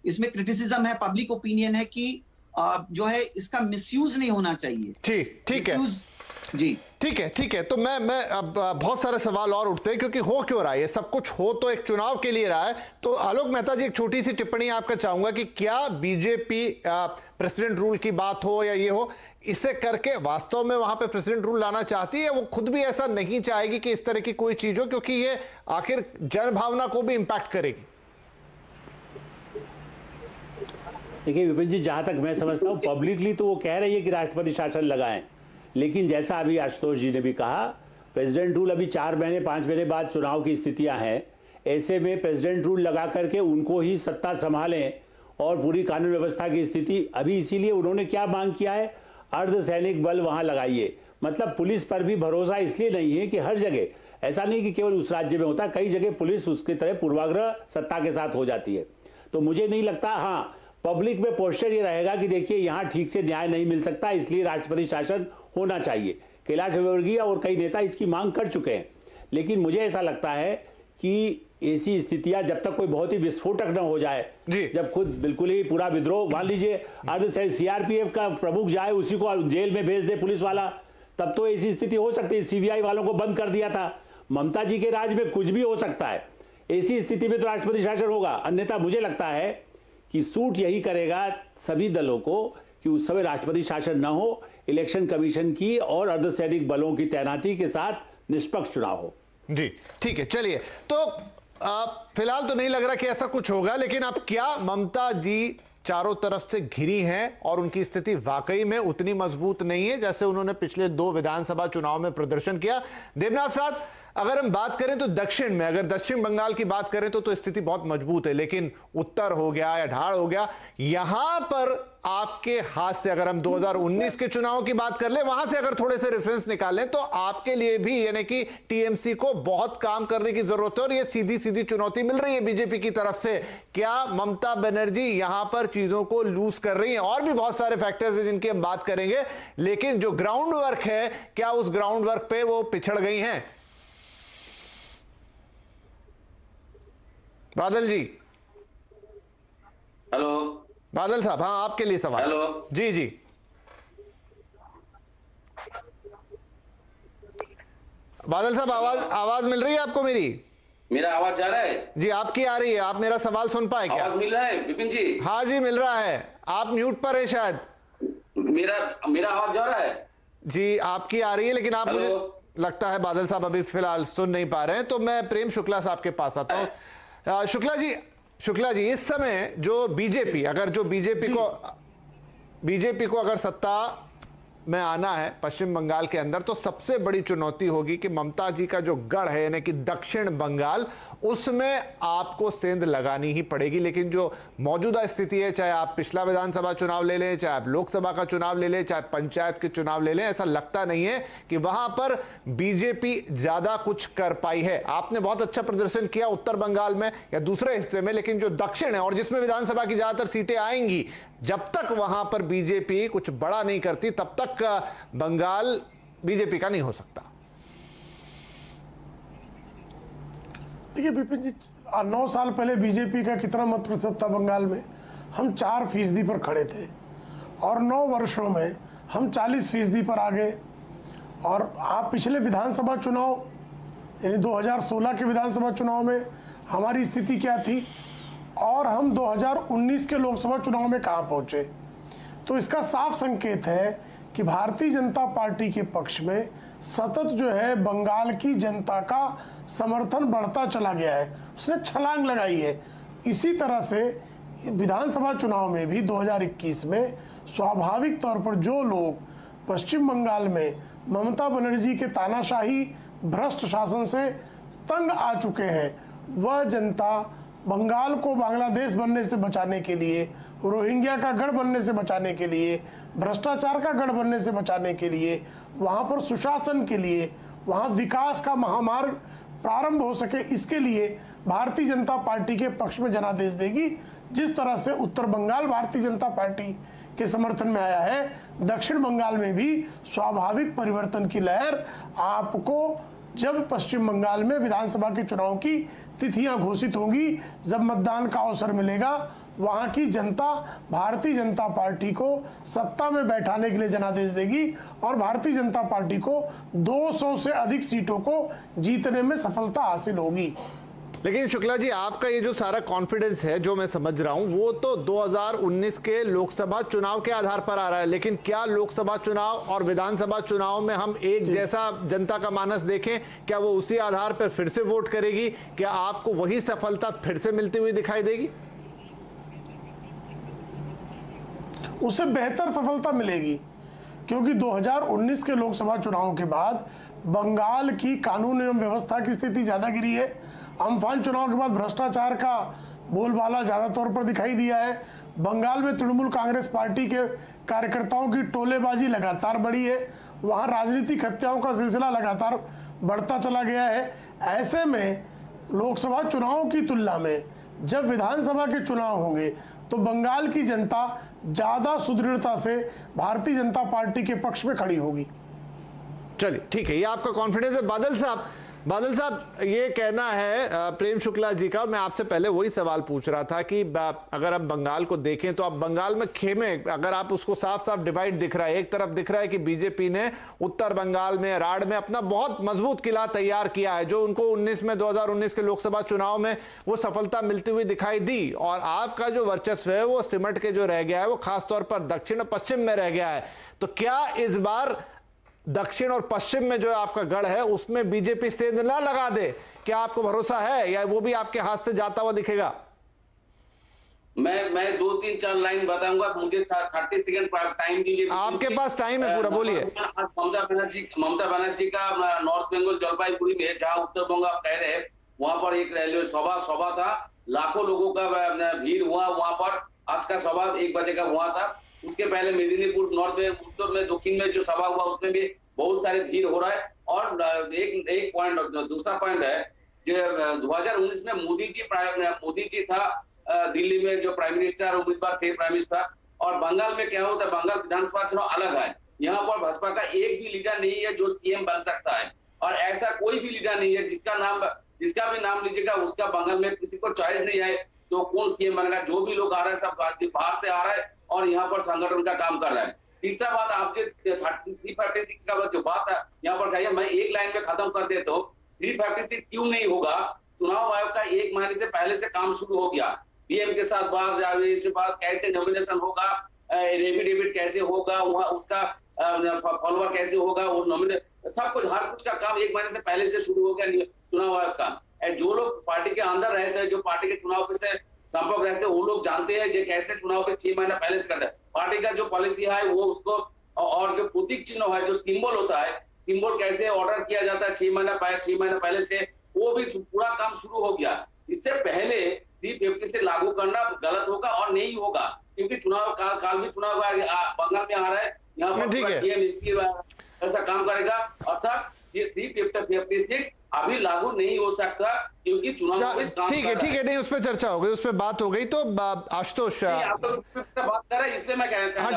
इसमें क्रिटिसिज्म है, पब्लिक ओपिनियन है कि जो है इसका मिसयूज नहीं होना चाहिए। ठीक है जी, ठीक है। तो मैं अब बहुत सारे सवाल और उठते हैं, क्योंकि हो क्यों रहा है ये सब कुछ, हो तो एक चुनाव के लिए रहा है। तो आलोक मेहता जी, एक छोटी सी टिप्पणी आपका चाहूंगा कि क्या बीजेपी प्रेसिडेंट रूल की बात हो या ये हो, इसे करके वास्तव में वहां पे प्रेसिडेंट रूल लाना चाहती है? वो खुद भी ऐसा नहीं चाहेगी कि इस तरह की कोई चीज हो, क्योंकि ये आखिर जन भावना को भी इंपैक्ट करेगी। देखिए विपिन जी, जहां तक मैं समझता हूं पब्लिकली तो वो कह रही है कि राष्ट्रपति शासन लगाएं, लेकिन जैसा अभी आशुतोष जी ने भी कहा, प्रेसिडेंट रूल अभी 4 महीने 5 महीने बाद चुनाव की स्थितियां हैं। ऐसे में प्रेसिडेंट रूल लगा करके उनको ही सत्ता संभालें और पूरी कानून व्यवस्था की स्थिति, अभी इसीलिए उन्होंने क्या मांग किया है, अर्धसैनिक बल वहां लगाइए। मतलब पुलिस पर भी भरोसा इसलिए नहीं है कि हर जगह, ऐसा नहीं कि केवल उस राज्य में होता, कई जगह पुलिस उसकी तरह पूर्वाग्रह सत्ता के साथ हो जाती है। तो मुझे नहीं लगता, हाँ पब्लिक में पोस्चर ये रहेगा कि देखिए यहाँ ठीक से न्याय नहीं मिल सकता, इसलिए राष्ट्रपति शासन होना चाहिए। कैलाश विजयवर्गीय और कई नेता इसकी मांग कर चुके हैं। लेकिन मुझे ऐसा लगता है कि ऐसी स्थितियां जब तक कोई बहुत ही विस्फोटक न हो जाए, जब खुद बिल्कुल ही पूरा विद्रोह, मान लीजिए अर्ध सीआरपीएफ का प्रमुख जाए, उसी को जेल में भेज दे पुलिस वाला, तब तो ऐसी स्थिति हो सकती है। सीबीआई वालों को बंद कर दिया था, ममता जी के राज में कुछ भी हो सकता है। ऐसी स्थिति में तो राष्ट्रपति शासन होगा। अन्यथा मुझे लगता है कि सूट यही करेगा सभी दलों को कि उस समय राष्ट्रपति शासन न हो, इलेक्शन कमीशन की और अर्धसैनिक बलों की तैनाती के साथ निष्पक्ष चुनाव हो। जी ठीक है, चलिए तो फिलहाल तो नहीं लग रहा कि ऐसा कुछ होगा, लेकिन अब क्या ममता जी चारों तरफ से घिरी हैं और उनकी स्थिति वाकई में उतनी मजबूत नहीं है जैसे उन्होंने पिछले 2 विधानसभा चुनाव में प्रदर्शन किया? देवनाथ साहब, अगर हम बात करें तो दक्षिण में, अगर दक्षिण बंगाल की बात करें तो स्थिति बहुत मजबूत है, लेकिन उत्तर हो गया या ढाड़ हो गया, यहां पर आपके हाथ से अगर हम 2019 के चुनाव की बात कर ले, वहां से अगर थोड़े से रेफरेंस निकालें तो आपके लिए भी यानी कि टीएमसी को बहुत काम करने की जरूरत है और ये सीधी सीधी चुनौती मिल रही है बीजेपी की तरफ से। क्या ममता बनर्जी यहां पर चीजों को लूज कर रही हैं? और भी बहुत सारे फैक्टर्स हैं जिनकी हम बात करेंगे, लेकिन जो ग्राउंड वर्क है, क्या उस ग्राउंड वर्क पे वो पिछड़ गई हैं? बादल जी। हेलो बादल साहब, हाँ आपके लिए सवाल। हेलो जी जी, बादल साहब आवाज मिल रही है आपको मेरी? मेरा आवाज जा रहा है? जी आपकी आ रही है, आप मेरा सवाल सुन पाए क्या? आवाज मिल रहा है विपिन जी? हाँ जी मिल रहा है, आप म्यूट पर है शायद। मेरा आवाज जा रहा है? जी आपकी आ रही है, लेकिन आप, मुझे लगता है बादल साहब अभी फिलहाल सुन नहीं पा रहे हैं, तो मैं प्रेम शुक्ला साहब के पास आता हूं। शुक्ला जी इस समय जो बीजेपी, अगर जो बीजेपी को अगर सत्ता में आना है पश्चिम बंगाल के अंदर, तो सबसे बड़ी चुनौती होगी कि ममता जी का जो गढ़ है यानी कि दक्षिण बंगाल, उसमें आपको सेंध लगानी ही पड़ेगी। लेकिन जो मौजूदा स्थिति है, चाहे आप पिछला विधानसभा चुनाव ले लें, चाहे आप लोकसभा का चुनाव ले लें, चाहे पंचायत के चुनाव ले लें, ऐसा लगता नहीं है कि वहां पर बीजेपी ज्यादा कुछ कर पाई है। आपने बहुत अच्छा प्रदर्शन किया उत्तर बंगाल में या दूसरे हिस्से में, लेकिन जो दक्षिण है और जिसमें विधानसभा की ज्यादातर सीटें आएंगी, जब तक वहां पर बीजेपी कुछ बड़ा नहीं करती तब तक बंगाल बीजेपी का नहीं हो सकता। देखिए विपिन जी, 9 साल पहले बीजेपी का कितना मत प्रतिशत था बंगाल में? हम 4% पर खड़े थे और 9 वर्षों में हम 40% पर आ गए। और आप पिछले विधानसभा चुनाव यानी 2016 के विधानसभा चुनाव में हमारी स्थिति क्या थी और हम 2019 के लोकसभा चुनाव में कहाँ पहुंचे? तो इसका साफ संकेत है कि भारतीय जनता पार्टी के पक्ष में सतत जो है बंगाल की जनता का समर्थन बढ़ता चला गया है, उसने छलांग लगाई है। इसी तरह से विधानसभा चुनाव में भी 2021 में स्वाभाविक तौर पर जो लोग पश्चिम बंगाल में ममता बनर्जी के तानाशाही भ्रष्ट शासन से तंग आ चुके हैं, वह जनता बंगाल को बांग्लादेश बनने से बचाने के लिए, रोहिंग्या का गढ़ बनने से बचाने के लिए, भ्रष्टाचार का गढ़ बनने से बचाने के लिए, वहां पर सुशासन के लिए, वहां विकास का महामार्ग प्रारंभ हो सके, इसके लिए भारतीय जनता पार्टी के पक्ष में जनादेश देगी। जिस तरह से उत्तर बंगाल भारतीय जनता पार्टी के समर्थन में आया है, दक्षिण बंगाल में भी स्वाभाविक परिवर्तन की लहर आपको जब पश्चिम बंगाल में विधानसभा के चुनाव की तिथियां घोषित होंगी, जब मतदान का अवसर मिलेगा, वहां की जनता भारतीय जनता पार्टी को सत्ता में बैठाने के लिए जनादेश देगी और भारतीय जनता पार्टी को 200 से अधिक सीटों को जीतने में सफलता हासिल होगी। लेकिन शुक्ला जी, आपका ये जो सारा कॉन्फिडेंस है जो मैं समझ रहा हूं, वो तो 2019 के लोकसभा चुनाव के आधार पर आ रहा है, लेकिन क्या लोकसभा चुनाव और विधानसभा चुनाव में हम एक जैसा जनता का मानस देखें? क्या वो उसी आधार पर फिर से वोट करेगी? क्या आपको वही सफलता फिर से मिलती हुई दिखाई देगी? उससे बेहतर सफलता मिलेगी, क्योंकि 2019 के लोकसभा चुनाव के बाद बंगाल की कानून एवं व्यवस्था की स्थिति ज्यादा गिरी है। अम्फान चुनाव के बाद भ्रष्टाचार का बोलबाला ज्यादा तौर पर दिखाई दिया है। बंगाल में तृणमूल कांग्रेस पार्टी के कार्यकर्ताओं की टोलेबाजी लगातार बढ़ी है। वहां राजनीतिक हत्याओं का सिलसिला लगातार बढ़ता चला गया है। ऐसे में लोकसभा चुनाव की तुलना में जब विधानसभा के चुनाव होंगे तो बंगाल की जनता ज्यादा सुदृढ़ता से भारतीय जनता पार्टी के पक्ष में खड़ी होगी। चलिए ठीक है, ये आपका कॉन्फिडेंस है। बादल साहब, बादल साहब, ये कहना है प्रेम शुक्ला जी का, मैं आपसे पहले वही सवाल पूछ रहा था कि अगर हम बंगाल को देखें तो अब बंगाल में खेमे, अगर आप उसको साफ साफ डिवाइड दिख रहा है, एक तरफ दिख रहा है कि बीजेपी ने उत्तर बंगाल में राढ़ में अपना बहुत मजबूत किला तैयार किया है, जो उनको 2019 के लोकसभा चुनाव में वो सफलता मिलती हुई दिखाई दी, और आपका जो वर्चस्व है वो सिमट के जो रह गया है वो खासतौर पर दक्षिण और पश्चिम में रह गया है। तो क्या इस बार दक्षिण और पश्चिम में जो आपका गढ़ है उसमें बीजेपी सेंध ना लगा दे? क्या आपको भरोसा है या वो भी आपके हाथ से जाता हुआ दिखेगा? मैं 2-3-4 लाइन बताऊंगा, मुझे 30 सेकंड टाइम दीजिए। आपके पास टाइम है पूरा, बोलिए। ममता बनर्जी का नॉर्थ बंगाल जलपाईगुड़ी में, जहां उत्तर बंगाल आप कह रहे हैं, वहां पर एक रेलवे सभा था, लाखों लोगों का भीड़ हुआ वहां पर। आज का सभा 1 बजे का हुआ था। उसके पहले मेदिनीपुर नॉर्थ में, उत्तर में, दक्षिण में जो सभा हुआ उसमें भी बहुत सारे भीड़ हो रहा है। और एक पॉइंट, दूसरा पॉइंट है जो 2019 में मोदी जी था दिल्ली में, जो प्राइम मिनिस्टर उम्मीदवार थे, प्राइम मिनिस्टर। और बंगाल में क्या होता है, बंगाल विधानसभा चुनाव अलग है, यहाँ पर भाजपा का एक भी लीडर नहीं है जो सीएम बन सकता है, और ऐसा कोई भी लीडर नहीं है जिसका भी नाम लीजिएगा उसका बंगाल में किसी को चॉइस नहीं है तो कौन सीएम बनेगा। जो भी लोग आ रहे हैं सब बाहर से आ रहा है और यहाँ पर संगठन का काम कर रहा है। तीसरा बात, आप जो 356 का जो बात है यहाँ पर कहिए, मैं एक लाइन में खत्म कर देता हूँ। 356 क्यों नहीं होगा? चुनाव आयोग का 1 महीने से पहले से काम शुरू हो गया। पीएम के साथ बात कैसे नॉमिनेशन होगा, एफिडेविट कैसे होगा, वहाँ उसका फॉलोअर कैसे होगा, वो नॉमिनेशन सब कुछ, हर कुछ का काम 1 महीने से पहले से शुरू हो गया चुनाव आयोग का। जो लोग पार्टी के अंदर रहते हैं, जो पार्टी के चुनाव से संपर्क रहते हैं, वो लोग जानते हैं जो कैसे चुनाव के 6 महीने पहले से करते हैं। पार्टी का जो पॉलिसी है वो उसको, और जो प्रतीक चिन्ह है, जो सिंबल होता है, सिंबल कैसे ऑर्डर किया जाता है 6 महीने पहले से, वो भी पूरा काम शुरू हो गया। इससे पहले 350 से लागू करना गलत होगा और नहीं होगा, क्योंकि चुनाव काल भी चुनाव बंगाल में आ रहा है, यहाँ पर ऐसा काम करेगा। अर्थात ये 356 अभी लागू नहीं हो सकता क्योंकि चुनाव। ठीक है, नहीं उस पर चर्चा हो गई, उस पर बात हो गई। तो आशुतोष बात कर रहे हैं, इसलिए मैं कह रहा हूं। हाँ,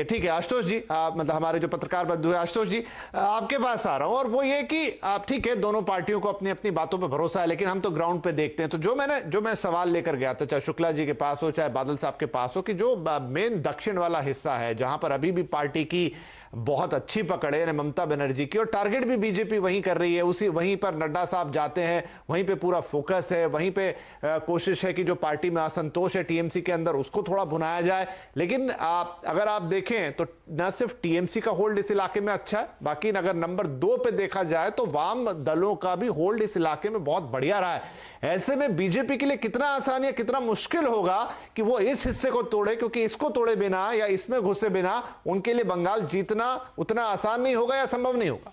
ठीक है आशुतोष जी, मतलब हमारे जो पत्रकार बंधु है आशुतोष जी, आपके पास आ रहा हूं। और वो ये कि आप ठीक है, दोनों पार्टियों को अपनी अपनी बातों पे भरोसा है, लेकिन हम तो ग्राउंड पे देखते हैं। तो जो मैं सवाल लेकर गया था, चाहे शुक्ला जी के पास हो चाहे बादल साहब के पास हो, कि जो मेन दक्षिण वाला हिस्सा है जहां पर अभी भी पार्टी की बहुत अच्छी पकड़ है ममता बनर्जी की, और टारगेट भी बीजेपी वहीं कर रही है, वहीं पर नड्डा साहब जाते हैं, वहीं पे पूरा फोकस है, वहीं पे कोशिश है कि जो पार्टी में असंतोष है टीएमसी के अंदर उसको थोड़ा भुनाया जाए। लेकिन अगर आप देखें तो न सिर्फ टीएमसी का होल्ड इस इलाके में अच्छा है, बाकी अगर नंबर 2 पे देखा जाए तो वाम दलों का भी होल्ड इस इलाके में बहुत बढ़िया रहा है। ऐसे में बीजेपी के लिए कितना आसान या कितना मुश्किल होगा कि वो इस हिस्से को तोड़े, क्योंकि इसको तोड़े बिना या इसमें घुसे बिना उनके लिए बंगाल जीतना उतना आसान नहीं होगा या संभव नहीं होगा?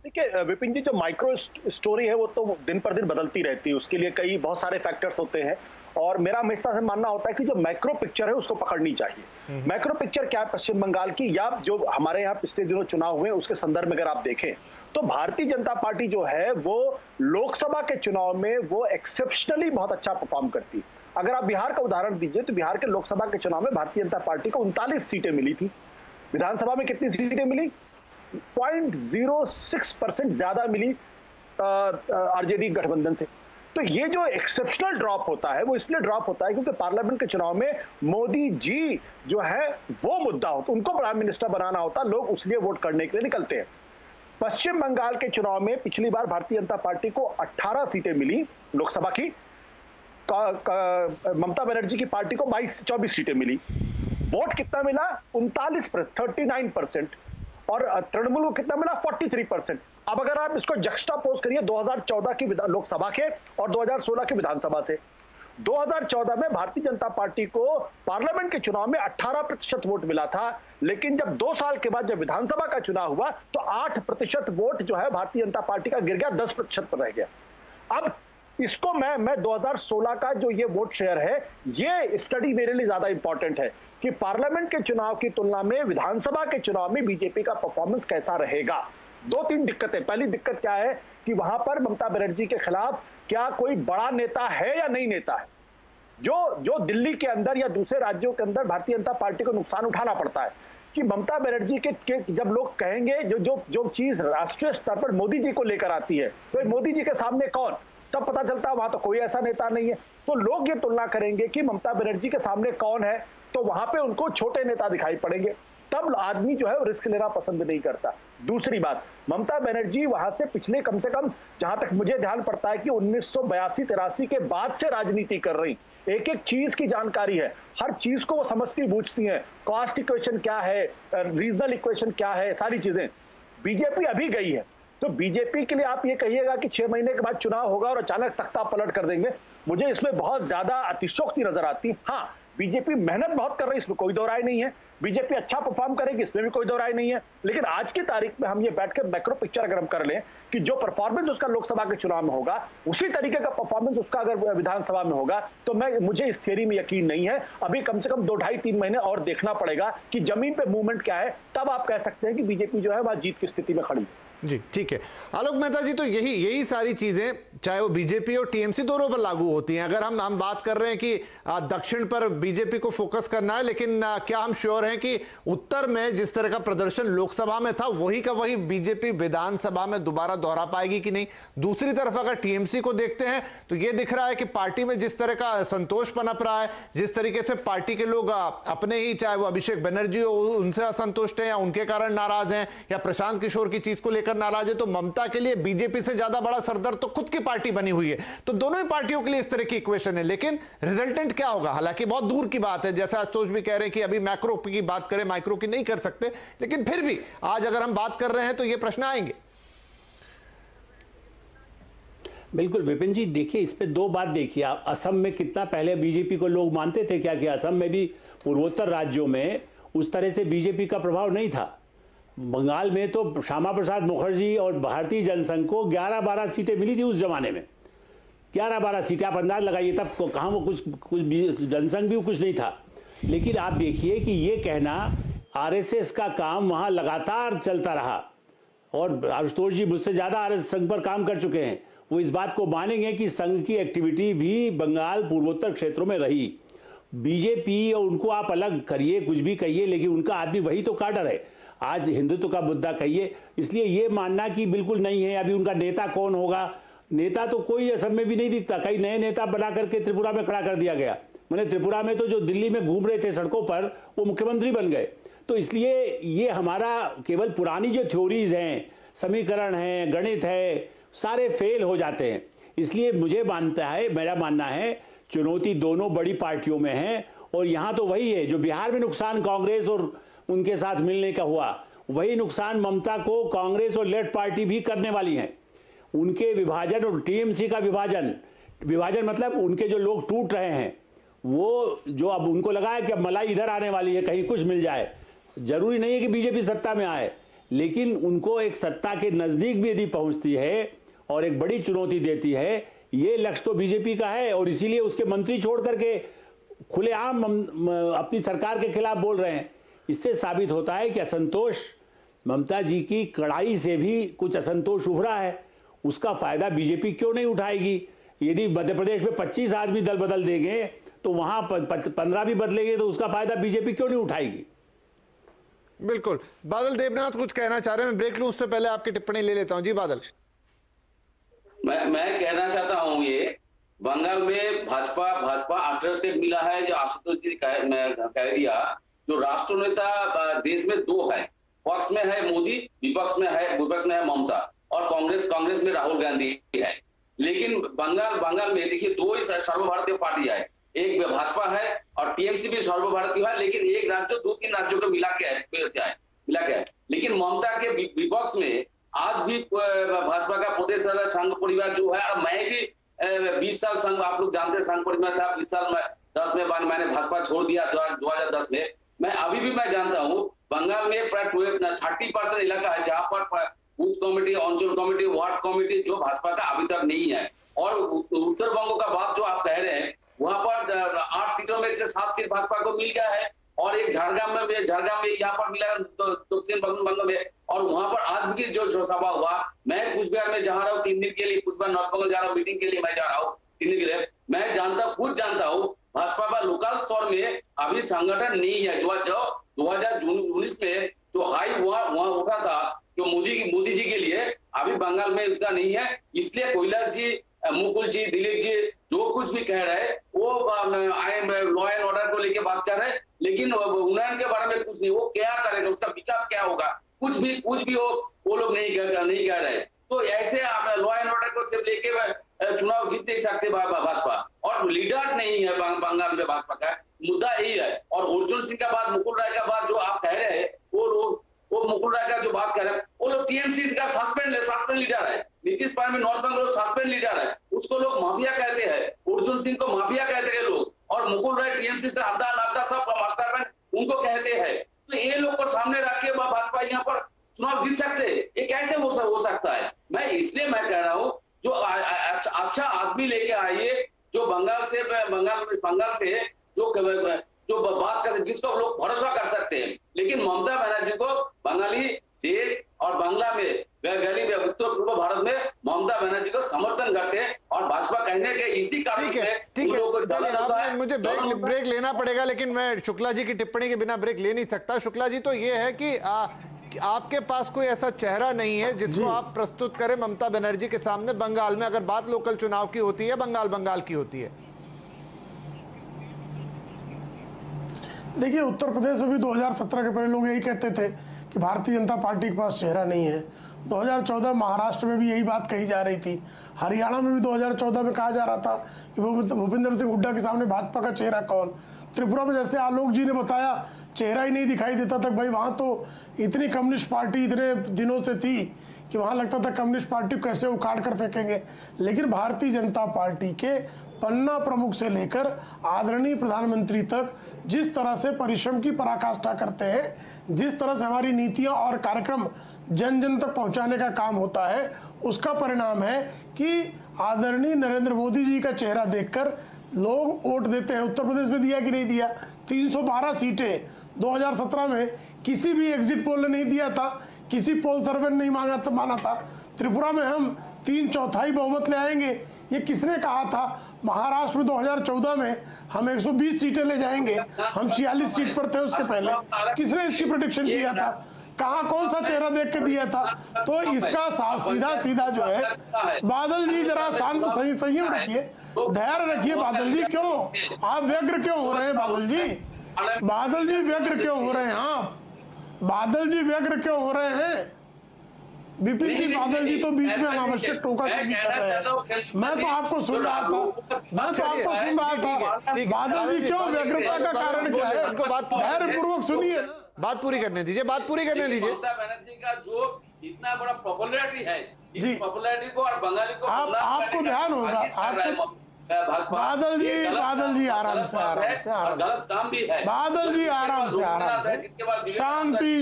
देखिए विपिन जी, जो माइक्रो स्टोरी है वो तो दिन पर दिन बदलती रहती है, उसके लिए बहुत सारे फैक्टर्स होते हैं, और मेरा हमेशा से मानना होता है कि जो मैक्रो पिक्चर है उसको पकड़नी चाहिए। मैक्रो पिक्चर क्या है पश्चिम बंगाल की, या जो हमारे यहाँ पिछले दिनों चुनाव हुए उसके संदर्भ में अगर आप देखें तो भारतीय जनता पार्टी जो है वो लोकसभा के चुनाव में वो एक्सेप्शनली बहुत अच्छा परफॉर्म करती है। अगर आप बिहार का उदाहरण दीजिए तो बिहार के लोकसभा के चुनाव में भारतीय जनता पार्टी को 39 सीटें मिली थी। विधानसभा में कितनी सीटें मिली? 0.06% ज्यादा मिली आरजेडी गठबंधन से। तो ये जो एक्सेप्शनल ड्रॉप होता है वो इसलिए ड्रॉप होता है क्योंकि पार्लियामेंट के चुनाव में मोदी जी जो है वो मुद्दा होता, उनको प्राइम मिनिस्टर बनाना होता, लोग उसलिए वोट करने के लिए निकलते हैं। पश्चिम बंगाल के चुनाव में पिछली बार भारतीय जनता पार्टी को 18 सीटें मिली लोकसभा की, ममता बनर्जी की पार्टी को 24 सीटें मिली। वोट कितना मिला? 39% और तृणमूल को कितना मिला? 43%। अब अगर आप इसको जक्स्टापोज करिए 2014 की लोकसभा के और 2016 की विधानसभा से, 2014 में भारतीय जनता पार्टी को पार्लियामेंट के चुनाव में 18% वोट मिला था, लेकिन जब 2 साल के बाद जब विधानसभा का चुनाव हुआ तो 8% वोट जो है भारतीय जनता पार्टी का गिर गया, 10% पर रह गया। अब इसको मैं 2016 का जो ये वोट शेयर है, ये स्टडी मेरे लिए ज्यादा इंपॉर्टेंट है कि पार्लियामेंट के चुनाव की तुलना में विधानसभा के चुनाव में बीजेपी का परफॉर्मेंस कैसा रहेगा। 2-3 दिक्कतें। पहली दिक्कत क्या है कि वहां पर ममता बनर्जी के खिलाफ क्या कोई बड़ा नेता है या नहीं नेता है, जो दिल्ली के अंदर या दूसरे राज्यों के अंदर भारतीय जनता पार्टी को नुकसान उठाना पड़ता है, कि ममता बनर्जी के जब लोग कहेंगे जो चीज राष्ट्रीय स्तर पर मोदी जी को लेकर आती है, तो मोदी जी के सामने कौन, तब पता चलता है वहां तो कोई ऐसा नेता नहीं है। तो लोग ये तुलना करेंगे कि ममता बनर्जी के सामने कौन है, तो वहां पे उनको छोटे नेता दिखाई पड़ेंगे, तब आदमी जो है वो रिस्क लेना पसंद नहीं करता। दूसरी बात, ममता बनर्जी वहां से पिछले कम से कम जहां तक मुझे ध्यान पड़ता है कि 1982-83 के बाद से राजनीति कर रही, एक एक चीज की जानकारी है, हर चीज को वो समझती बूझती हैं, कॉस्ट इक्वेशन क्या है, रीजनल इक्वेशन क्या है, सारी चीजें। बीजेपी अभी गई है, तो बीजेपी के लिए आप ये कहिएगा कि 6 महीने के बाद चुनाव होगा और अचानक तख्ता पलट कर देंगे, मुझे इसमें बहुत ज्यादा अतिशयोक्ति नजर आती है। हाँ, बीजेपी मेहनत बहुत कर रही है, इसमें कोई दो राय नहीं है, बीजेपी अच्छा परफॉर्म करेगी, इसमें भी कोई दो राय नहीं है, लेकिन आज की तारीख में हम ये बैठ के मैक्रो पिक्चर अगर हम कर लें कि जो परफॉर्मेंस उसका लोकसभा के चुनाव में होगा, उसी तरीके का परफॉर्मेंस उसका अगर विधानसभा में होगा, तो मुझे इस थियरी में यकीन नहीं है। अभी कम से कम 2, 2.5, 3 महीने और देखना पड़ेगा कि जमीन पे मूवमेंट क्या है, तब आप कह सकते हैं कि बीजेपी जो है वह जीत की स्थिति में खड़ी है। जी ठीक है आलोक मेहता जी, तो यही सारी चीजें चाहे वो बीजेपी और टीएमसी दोनों पर लागू होती हैं। अगर हम बात कर रहे हैं कि दक्षिण पर बीजेपी को फोकस करना है, लेकिन क्या हम श्योर हैं कि उत्तर में जिस तरह का प्रदर्शन लोकसभा में था वही का वही बीजेपी विधानसभा में दोबारा दोहरा पाएगी कि नहीं? दूसरी तरफ अगर टीएमसी को देखते हैं तो यह दिख रहा है कि पार्टी में जिस तरह का असंतोष पनप रहा है, जिस तरीके से पार्टी के लोग अपने ही, चाहे वो अभिषेक बनर्जी हो, उनसे असंतुष्ट हैं या उनके कारण नाराज हैं या प्रशांत किशोर की चीज को लेकर नाराज है, तो ममता के लिए बीजेपी से ज्यादा बड़ा सरदर्द तो खुद की पार्टी बनी हुई है। तो दोनों ही पार्टियों के लिए इस तरह की इक्वेशन है, लेकिन रिजल्टेंट क्या होगा हालांकि बहुत दूर की बात है। जैसा आशुतोष भी कह रहे हैं कि अभी मैक्रो की बात करें, माइक्रो की नहीं कर सकते, लेकिन फिर भी आज अगर हम बात कर रहे हैं तो ये प्रश्न आएंगे। बिल्कुल विपिन जी, देखिए इस पे 2 बात देखिए आप। असम में कितना पहले बीजेपी को लोग मानते थे क्या कि असम में भी पूर्वोत्तर राज्यों में उस तरह से बीजेपी का प्रभाव नहीं था। बंगाल में तो श्यामा प्रसाद मुखर्जी और भारतीय जनसंघ को 11-12 सीटें मिली थी उस जमाने में, 11-12 सीटें। आप अंदाज लगाइए तब कहाँ वो कुछ जनसंघ भी कुछ नहीं था। लेकिन आप देखिए कि ये कहना आरएसएस का काम वहाँ लगातार चलता रहा, और आशुतोष जी मुझसे ज़्यादा आरएसएस संघ पर काम कर चुके हैं, वो इस बात को मानेंगे कि संघ की एक्टिविटी भी बंगाल पूर्वोत्तर क्षेत्रों में रही। बीजेपी और उनको आप अलग करिए, कुछ भी कहिए, लेकिन उनका आदमी वही तो काडर है। आज हिंदुत्व का मुद्दा कहिए, इसलिए ये मानना कि बिल्कुल नहीं है, अभी उनका नेता कौन होगा, नेता तो कोई असम में भी नहीं दिखता। कई नए नेता बना करके त्रिपुरा में खड़ा कर दिया गया। मैंने त्रिपुरा में तो जो दिल्ली में घूम रहे थे सड़कों पर, वो मुख्यमंत्री बन गए। तो इसलिए ये हमारा केवल पुरानी जो थ्योरीज हैं, समीकरण हैं, गणित है, सारे फेल हो जाते हैं। इसलिए मेरा मानना है चुनौती दोनों बड़ी पार्टियों में है। और यहाँ तो वही है, जो बिहार में नुकसान कांग्रेस और उनके साथ मिलने का हुआ, वही नुकसान ममता को कांग्रेस और लेफ्ट पार्टी भी करने वाली हैं। उनके विभाजन और टीएमसी का विभाजन मतलब उनके जो लोग टूट रहे हैं, वो जो अब उनको लगा है कि अब मलाई इधर आने वाली है, कहीं कुछ मिल जाए। जरूरी नहीं है कि बीजेपी सत्ता में आए, लेकिन उनको एक सत्ता के नजदीक भी यदि पहुंचती है और एक बड़ी चुनौती देती है, ये लक्ष्य तो बीजेपी का है। और इसीलिए उसके मंत्री छोड़ करके खुलेआम अपनी सरकार के खिलाफ बोल रहे हैं। इससे साबित होता है कि असंतोष, ममता जी की कड़ाई से भी कुछ असंतोष उभरा है, उसका फायदा बीजेपी क्यों नहीं उठाएगी? यदि मध्य प्रदेश में 25 आदमी दल बदल देंगे तो वहां 15 भी बदलेंगे, तो उसका फायदा बीजेपी क्यों नहीं उठाएगी? बिल्कुल। बादल देवनाथ कुछ कहना चाह रहे हैं, मैं ब्रेक लूं उससे पहले आपकी टिप्पणी ले लेता हूं। जी बादल। मैं कहना चाहता हूं, ये बंगाल में भाजपा आफ्टर से मिला है, जो आशुतोष जी कह दिया, जो राष्ट्र नेता देश में 2 है, पक्ष में है मोदी, विपक्ष में है ममता, और कांग्रेस में राहुल गांधी है। लेकिन बंगाल में देखिए 2 ही सर्वभारतीय पार्टी है, एक भाजपा है और टीएमसी भी सर्वभारतीय है, लेकिन एक राज्य 2-3 राज्यों को मिला के है। लेकिन ममता के विपक्ष में आज भी भाजपा का प्रदेश संघ परिवार जो है, और मैं भी 20 साल संघ, आप लोग जानते हैं संघ परिवार था, 20 साल में 10 में बाद मैंने भाजपा छोड़ दिया 2010 में। मैं अभी भी मैं जानता हूँ बंगाल में प्राय 30% इलाका है जहां पर बूथ कमेटी, अंचल कमेटी, वार्ड कमेटी जो भाजपा का अभी तक नहीं है। और उत्तर बंगो का बात जो आप कह रहे हैं, वहां पर 8 सीटों में से 7 सीट भाजपा को मिल गया है, और एक झारग्राम में यहाँ पर मिला दक्षिण बंगाल में। और वहां पर आज भी जो सभा हुआ, मैं कुचबिहार में जा रहा हूँ 3 दिन के लिए, कुचबिहार नॉर्थ बंगाल जा रहा हूँ मीटिंग के लिए, मैं जा रहा हूँ 3 दिन के लिए। मैं खुद जानता हूँ भाजपा का लोकल स्तर में अभी संगठन नहीं है, जो 2019 में जो हाई वहां उठा था जो मोदी जी के लिए, अभी बंगाल में उतना नहीं है। इसलिए कैलाश जी, मुकुल जी, दिलीप जी जो कुछ भी कह रहे हैं वो लॉ एंड ऑर्डर को लेके बात कर रहे हैं, लेकिन उन्नयन के बारे में कुछ नहीं। वो क्या करेगा, उसका विकास क्या होगा, कुछ भी वो लोग नहीं कह रहे। तो ऐसे लॉ एंड ऑर्डर को सिर्फ लेके चुनाव जीत नहीं सकते भाजपा, और लीडर नहीं है बंगाल में भाजपा का, मुद्दा यही है। और अर्जुन सिंह का बात, मुकुल राय का बात जो आप कह रहे हैं, वो मुकुल राय का जो बात कर रहे हैं, वो लोग टीएमसी का सस्पेंड लीडर है। नीतीश कुमार में नॉर्थ बंगाल सस्पेंड लीडर है, उसको लोग माफिया कहते हैं। अर्जुन सिंह को माफिया कहते हैं लोग, और मुकुल राय टीएमसी से अड्डा नाड्डा सब मास्टरमाइंड उनको कहते हैं। तो ये लोग को सामने रख के भाजपा यहाँ पर चुनाव जीत सकते हैं, ये कैसे हो सकता है? इसलिए मैं कह रहा हूँ जो अच्छा आदमी लेके आइए, जो बंगाल से जो बात कर, जिसको लोग भरोसा कर सकते हैं। लेकिन ममता बनर्जी को बंगाली देश और बांग्ला में गली में उत्तर पूर्व भारत में ममता बनर्जी को समर्थन करते हैं, और भाजपा कहने के इसी कारण से ठीक है, मुझे ब्रेक लेना पड़ेगा, लेकिन मैं शुक्ला जी की टिप्पणी के बिना ब्रेक ले नहीं सकता। शुक्ला जी, तो ये है कि आपके पास कोई ऐसा चेहरा नहीं है जिसको आप प्रस्तुत करें ममता बनर्जी के सामने बंगाल में, अगर बात लोकल चुनाव की होती है, बंगाल की होती है। देखिए, उत्तर प्रदेश में भी 2017 के पहले लोग यही कहते थे कि भारतीय जनता पार्टी के पास चेहरा नहीं है। 2014 महाराष्ट्र में भी यही बात कही जा रही थी। हरियाणा में भी 2014 में कहा जा रहा था कि भूपेंद्र सिंह हुड्डा के सामने भाजपा का चेहरा कौन। त्रिपुरा में जैसे आलोक जी ने बताया, चेहरा ही नहीं दिखाई देता था। भाई वहां तो इतनी कम्युनिस्ट पार्टी इतने दिनों से थी कि वहां लगता था कम्युनिस्ट पार्टी कैसे उखाड़ कर फेंकेंगे। लेकिन भारतीय जनता पार्टी के पन्ना प्रमुख से लेकर आदरणीय प्रधानमंत्री तक जिस तरह से परिश्रम की पराकाष्ठा करते हैं, जिस तरह से हमारी नीतियां और कार्यक्रम जन जन तक पहुंचाने का काम होता है, उसका परिणाम है कि आदरणीय नरेंद्र मोदी जी का चेहरा देखकर लोग वोट देते हैं। उत्तर प्रदेश में दिया कि नहीं दिया? 312 सीटें 2017 में किसी भी एग्जिट पोल ने नहीं दिया था, किसी पोल सर्वे ने नहीं माना था। त्रिपुरा में हम 3/4 बहुमत ले आएंगे, ये किसने कहा था? महाराष्ट्र में 2014 में हम 120 सीटें ले जाएंगे, हम 46 सीट पर थे उसके पहले। किसने इसकी प्रेडिक्शन किया था? कहाँ, कौन सा चेहरा देख के दिया था? तो इसका सीधा जो है, बादल जी जरा शांत संयम रखिए, धैर्य रखिए। बादल जी क्यों आप व्यग्र क्यों हो रहे हैं? बादल जी व्यग्र क्यों हो रहे हैं? आप बादल जी व्यग्र क्यों हो रहे हैं? विपिन जी, बादल जी तो बीच में अनावश्यक टोका टोकी कर रहे हैं। मैं तो आपको सुन रहा था, बादल जी क्यों व्यग्रता का कारण क्या है? धैर्य पूर्वक सुनिए, बात पूरी करने दीजिए। ममता बनर्जी का जो इतना बड़ा पॉपुलैरिटी है, इस पॉपुलैरिटी को और बंगाली को आपको ध्यान होगा, आपको बादल जी आराम से गलत काम भी है। बादल जी आराम से शांति।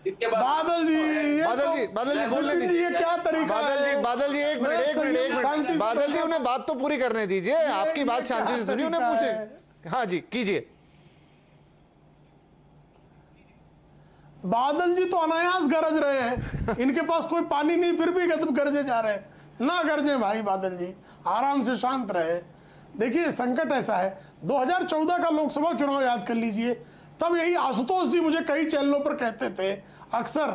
इसके बाद बादल जी बोलने दीजिए, ये क्या तरीका है? बादल जी एक मिनट बादल जी, उन्हें बात तो पूरी करने दीजिए। आपकी बात शांति से सुनिए, उन्हें पूछे। हाँ जी, कीजिए। बादल जी तो अनायास गरज रहे हैं, इनके पास कोई पानी नहीं, फिर भी गरजे जा रहे हैं। ना गरजे भाई, बादल जी आराम से शांत रहे। देखिए, संकट ऐसा है, 2014 का लोकसभा चुनाव याद कर लीजिए, तब यही आशुतोष जी मुझे कई चैनलों पर कहते थे अक्सर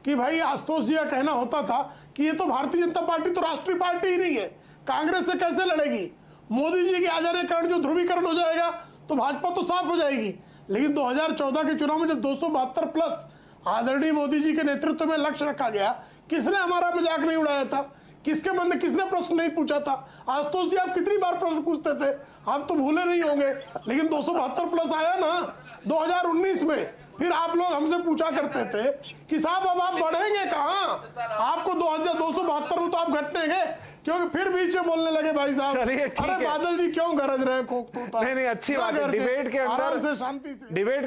कि भाई, आशुतोष जी का कहना होता था कि ये तो भारतीय जनता पार्टी तो राष्ट्रीय पार्टी ही नहीं है, कांग्रेस से कैसे लड़ेगी? मोदी जी के आ जाने के कारण जो ध्रुवीकरण हो जाएगा तो भाजपा तो साफ हो जाएगी। लेकिन 2014 के चुनाव में जब 272 प्लस आदरणीय मोदी जी के नेतृत्व में लक्ष्य रखा गया, किसने हमारा मजाक नहीं उड़ाया था? किसके मन में किसने प्रश्न नहीं पूछा था? आशुतोष जी, आप कितनी बार प्रश्न पूछते थे, आप तो भूले नहीं होंगे। लेकिन 272 प्लस आया ना 2019 में, फिर आप लोग हमसे पूछा करते थे कि साहब अब आप बढ़ेंगे कहाँ? आपको 2272 में तो आप घटेंगे, क्योंकि फिर बीच में बोलने लगे भाई साहब, अरे बादल जी क्यों गरज रहे हैं? नहीं, अच्छी बात है। डिबेट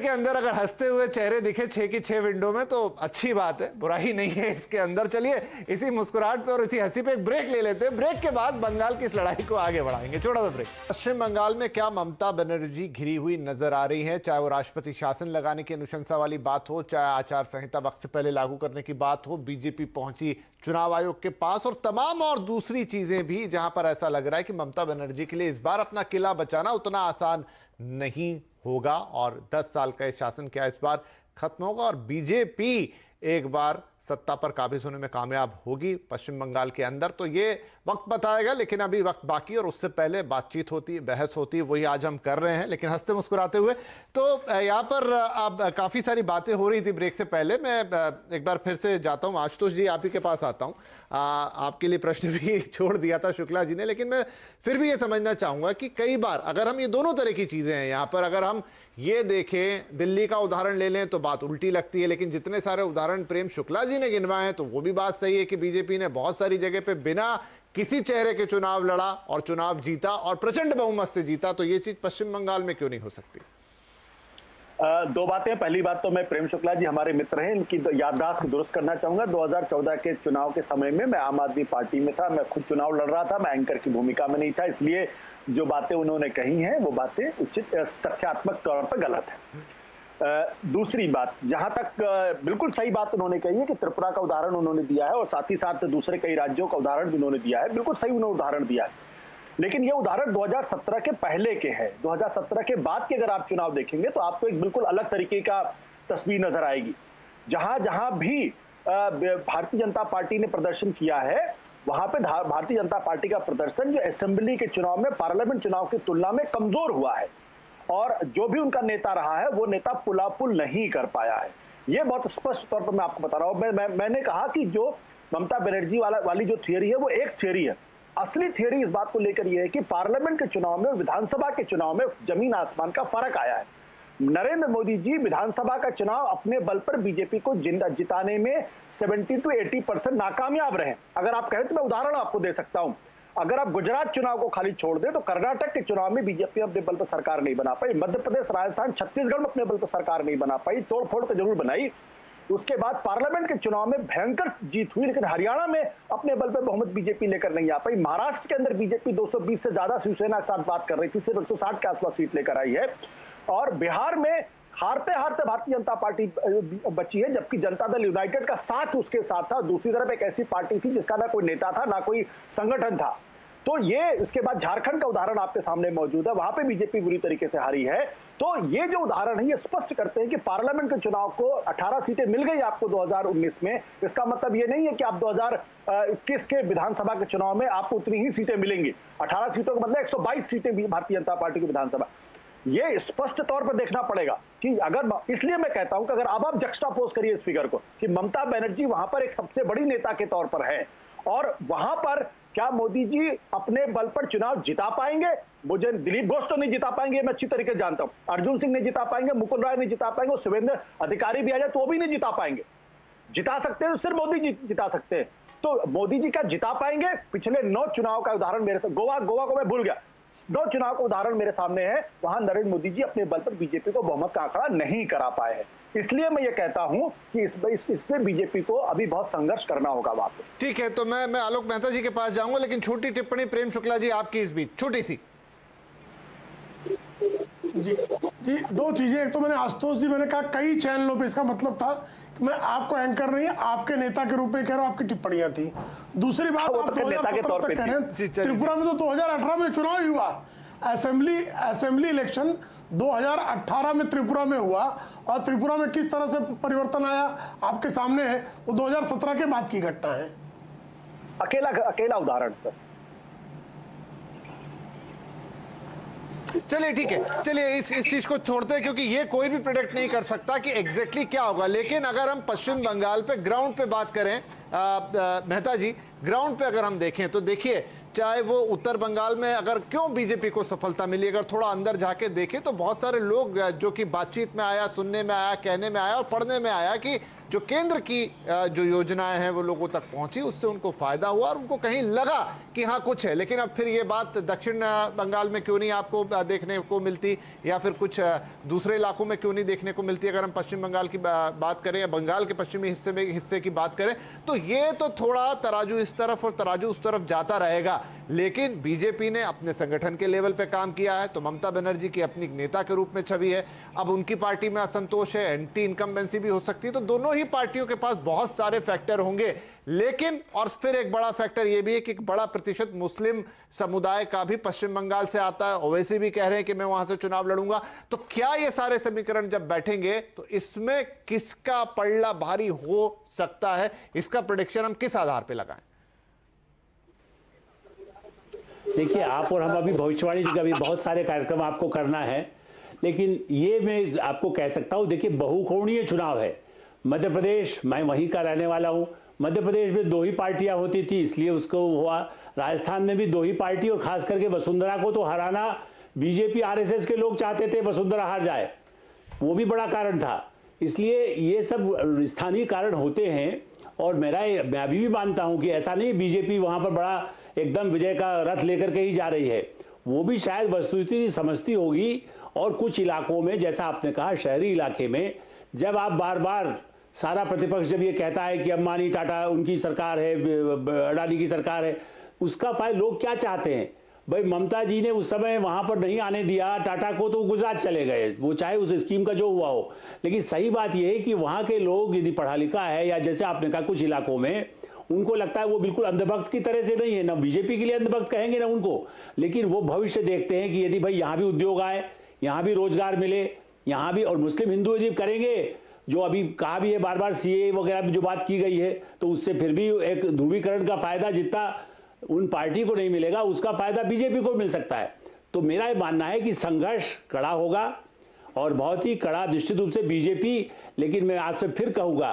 के अंदर अगर हंसते हुए चेहरे दिखे 6 की 6 विंडो में तो अच्छी बात है, बुराई नहीं है इसके अंदर। चलिए, इसी मुस्कुराहट पे और इसी हंसी पे एक ब्रेक ले लेते हैं। ब्रेक के बाद बंगाल की इस लड़ाई को आगे बढ़ाएंगे। छोटा सा ब्रेक। पश्चिम बंगाल में क्या ममता बनर्जी घिरी हुई नजर आ रही है? चाहे वो राष्ट्रपति शासन लगाने की अनुशंसा वाली बात हो, चाहे आचार संहिता वक्त से पहले लागू करने की बात हो, बीजेपी पहुंची चुनाव आयोग के पास, और तमाम और दूसरी चीजें भी, जहां पर ऐसा लग रहा है कि ममता बनर्जी के लिए इस बार अपना किला बचाना उतना आसान नहीं होगा और 10 साल का इस शासन क्या इस बार खत्म होगा और बीजेपी एक बार सत्ता पर काबिज होने में कामयाब होगी पश्चिम बंगाल के अंदर। तो ये वक्त बताएगा, लेकिन अभी वक्त बाकी और उससे पहले बातचीत होती है, बहस होती है, वही आज हम कर रहे हैं, लेकिन हंसते मुस्कुराते हुए। तो यहाँ पर अब काफ़ी सारी बातें हो रही थी ब्रेक से पहले। मैं एक बार फिर से जाता हूँ, आशुतोष जी आप ही के पास आता हूँ। आपके लिए प्रश्न भी छोड़ दिया था शुक्ला जी ने, लेकिन मैं फिर भी ये समझना चाहूँगा कि कई बार अगर हम ये दोनों तरह की चीज़ें हैं यहाँ पर, अगर हम ये देखें, दिल्ली का उदाहरण ले लें तो बात उल्टी लगती है, लेकिन जितने सारे उदाहरण प्रेम शुक्ला जी ने गिनवाए हैं तो वो भी बात सही है कि बीजेपी ने बहुत सारी जगह पे बिना किसी चेहरे के चुनाव लड़ा और चुनाव जीता और प्रचंड बहुमत से जीता। तो ये चीज पश्चिम बंगाल में क्यों नहीं हो सकती? दो बातें। पहली बात तो मैं प्रेम शुक्ला जी हमारे मित्र हैं, इनकी याददाश्त दुरुस्त करना चाहूंगा। 2014 के चुनाव के समय में मैं आम आदमी पार्टी में था, मैं खुद चुनाव लड़ रहा था, मैं एंकर की भूमिका में नहीं था, इसलिए जो बातें उन्होंने कही हैं वो बातें उचित तथ्यात्मक तौर पर गलत है। दूसरी बात, जहां तक बिल्कुल सही बात उन्होंने कही है कि त्रिपुरा का उदाहरण उन्होंने दिया है और साथ ही साथ दूसरे कई राज्यों का उदाहरण भी उन्होंने दिया है, बिल्कुल सही उन्होंने उदाहरण दिया है। लेकिन ये उदाहरण 2017 के पहले के हैं। 2017 के बाद के अगर आप चुनाव देखेंगे तो आपको एक बिल्कुल अलग तरीके का तस्वीर नजर आएगी। जहां जहां भी भारतीय जनता पार्टी ने प्रदर्शन किया है वहां पे भारतीय जनता पार्टी का प्रदर्शन जो असेंबली के चुनाव में, पार्लियामेंट चुनाव की तुलना में कमजोर हुआ है और जो भी उनका नेता रहा है वो नेता पुलापुल नहीं कर पाया है। ये बहुत स्पष्ट तौर पर मैं आपको बता रहा हूं। मैंने कहा कि जो ममता बनर्जी वाली जो थियरी है वो एक थियरी है। असली थियरी इस बात को लेकर यह है कि पार्लियामेंट के चुनाव में, विधानसभा के चुनाव में जमीन आसमान का फर्क आया है। नरेंद्र मोदी जी विधानसभा का चुनाव अपने बल पर बीजेपी को जिताने में 70 to 80% नाकामयाब रहे। अगर आप कहें तो मैं उदाहरण आपको दे सकता हूं। अगर आप गुजरात चुनाव को खाली छोड़ दें तो कर्नाटक के चुनाव में बीजेपी अपने बल पर सरकार नहीं बना पाई, मध्य प्रदेश, राजस्थान, छत्तीसगढ़ में अपने बल पर सरकार नहीं बना पाई, तोड़ फोड़ तो जरूर बनाई। उसके बाद पार्लियामेंट के चुनाव में भयंकर जीत हुई, लेकिन हरियाणा में अपने बल पर बहुमत बीजेपी लेकर नहीं आ पाई। महाराष्ट्र के अंदर बीजेपी 220 से ज्यादा शिवसेना के साथ बात कर रही थी, सिर्फ 160 के आसपास सीट लेकर आई है। और बिहार में हारते हारते भारतीय जनता पार्टी बची है, जबकि जनता दल यूनाइटेड का साथ उसके साथ था। दूसरी तरफ एक ऐसी पार्टी थी जिसका ना कोई नेता था ना कोई संगठन था। तो ये, इसके बाद झारखंड का उदाहरण आपके सामने मौजूद है, वहां पे बीजेपी बुरी तरीके से हारी है। तो ये जो उदाहरण है ये स्पष्ट करते हैं कि पार्लियामेंट के चुनाव को 18 सीटें मिल गई आपको 2019 में। इसका मतलब ये नहीं है कि आप 2021 के विधानसभा के चुनाव में आपको उतनी ही सीटें मिलेंगी। 18 सीटों का मतलब 122 सीटें भी भारतीय जनता पार्टी की विधानसभा। ये स्पष्ट तौर पर देखना पड़ेगा कि अगर, इसलिए मैं कहता हूं कि अगर अब आप जक्स्टापोज करिए इस फिगर को कि ममता बनर्जी वहां पर एक सबसे बड़ी नेता के तौर पर है और वहां पर क्या मोदी जी अपने बल पर चुनाव जिता पाएंगे? मुझे दिलीप घोष तो नहीं जिता पाएंगे, मैं अच्छी तरीके से जानता हूं। अर्जुन सिंह नहीं जिता पाएंगे, मुकुल राय नहीं जिता पाएंगे, शुभेंद्र अधिकारी भी आ जाए तो वो भी नहीं जिता पाएंगे। जिता सकते हैं तो सिर्फ मोदी जी जिता सकते हैं। तो मोदी जी क्या जिता पाएंगे? पिछले 9 चुनाव का उदाहरण मेरे साथ, गोवा को मैं भूल गया, 9 चुनाव का उदाहरण मेरे सामने है, वहां नरेंद्र मोदी जी अपने बल पर बीजेपी को बहुमत का आंकड़ा नहीं करा पाए हैं। इसलिए मैं ये कहता हूं कि इसमें बीजेपी को अभी बहुत संघर्ष करना होगा वहां पे। ठीक है, तो मैं आलोक मेहता जी के पास जाऊंगा, लेकिन छोटी टिप्पणी प्रेम शुक्ला जी आपकी इस बीच, छोटी सी। जी 2 चीजें। एक तो मैंने आशुतोष जी, मैंने कहा कई चैनलों पे, इसका मतलब था कि मैं आपको एंकर नहीं, आपके नेता के रूप में कह रहा हूं, आपकी टिप्पणियां थी। दूसरी बात, आप 2017 तक कह रहे हैं, त्रिपुरा में तो 2018 में चुनाव ही हुआ। असेंबली इलेक्शन 2018 में त्रिपुरा में हुआ और त्रिपुरा में किस तरह से परिवर्तन आया आपके सामने है। वो 2017 के बाद की घटना है। अकेला उदाहरण। चलिए ठीक है, चलिए इस चीज को छोड़ते हैं, क्योंकि ये कोई भी प्रेडिक्ट नहीं कर सकता कि एग्जैक्टली क्या होगा। लेकिन अगर हम पश्चिम बंगाल पे ग्राउंड पे बात करें, मेहता जी, ग्राउंड पे अगर हम देखें तो देखिए, चाहे वो उत्तर बंगाल में अगर क्यों बीजेपी को सफलता मिली, अगर थोड़ा अंदर जाके देखें तो बहुत सारे लोग जो कि बातचीत में आया, सुनने में आया, कहने में आया और पढ़ने में आया कि जो केंद्र की जो योजनाएं हैं वो लोगों तक पहुंची, उससे उनको फायदा हुआ और उनको कहीं लगा कि हाँ कुछ है। लेकिन अब फिर ये बात दक्षिण बंगाल में क्यों नहीं आपको देखने को मिलती, या फिर कुछ दूसरे इलाकों में क्यों नहीं देखने को मिलती? अगर हम पश्चिम बंगाल की बात करें या बंगाल के पश्चिमी हिस्से की बात करें तो ये तो थोड़ा तराजू इस तरफ और तराजू उस तरफ जाता रहेगा। लेकिन बीजेपी ने अपने संगठन के लेवल पे काम किया है, तो ममता बनर्जी की अपनी नेता के रूप में छवि है। अब उनकी पार्टी में असंतोष है, एंटी इनकम्बेंसी भी हो सकती है, तो दोनों ही पार्टियों के पास बहुत सारे फैक्टर होंगे, लेकिन और फिर एक बड़ा फैक्टर यह भी है कि एक बड़ा प्रतिशत मुस्लिम समुदाय का भी पश्चिम बंगाल से आता है। ओवैसी भी कह रहे हैं कि मैं वहां से चुनाव लड़ूंगा। तो क्या ये सारे समीकरण जब बैठेंगे तो इसमें किसका पलड़ा भारी हो सकता है, इसका प्रेडिक्शन हम किस आधार पर लगाएं? देखिए, आप और हम अभी भविष्यवाणी का भी बहुत सारे कार्यक्रम आपको करना है, लेकिन ये मैं आपको कह सकता हूं, देखिए बहुकोणीय चुनाव है। मध्य प्रदेश, मैं वहीं का रहने वाला हूं, मध्य प्रदेश में 2 ही पार्टियां होती थी इसलिए उसको हुआ। राजस्थान में भी 2 ही पार्टी, और खास करके वसुंधरा को तो हराना बीजेपी आरएसएस के लोग चाहते थे, वसुंधरा हार जाए, वो भी बड़ा कारण था। इसलिए ये सब स्थानीय कारण होते हैं। और मैं अभी भी मानता हूं कि ऐसा नहीं बीजेपी वहां पर बड़ा एकदम विजय का रथ लेकर के ही जा रही है, वो भी शायद वस्तुस्थिति समझती होगी। और कुछ इलाकों में, जैसा आपने कहा शहरी इलाके में, जब आप बार बार सारा प्रतिपक्ष जब ये कहता है कि अंबानी टाटा उनकी सरकार है, अडानी की सरकार है, उसका फायदा लोग क्या चाहते हैं? भाई ममता जी ने उस समय वहां पर नहीं आने दिया टाटा को, तो गुजरात चले गए, वो चाहे उस स्कीम का जो हुआ हो। लेकिन सही बात यह है कि वहां के लोग यदि पढ़ा लिखा है, या जैसे आपने कहा कुछ इलाकों में उनको लगता है वो बिल्कुल अंधभक्त की तरह से नहीं है, ना बीजेपी के लिए अंधभक्त कहेंगे ना उनको, लेकिन वो भविष्य देखते हैं कि यदि भाई यहाँ भी उद्योग आए, यहाँ भी रोजगार मिले, यहाँ भी, और मुस्लिम हिंदू यदि करेंगे, जो अभी कहा भी है बार बार सीए वगैरह में जो बात की गई है, तो उससे फिर भी एक ध्रुवीकरण का फायदा जितना उन पार्टी को नहीं मिलेगा उसका फायदा बीजेपी को मिल सकता है। तो मेरा ये मानना है कि संघर्ष कड़ा होगा, और बहुत ही कड़ा निश्चित रूप से बीजेपी। लेकिन मैं आज से फिर कहूंगा,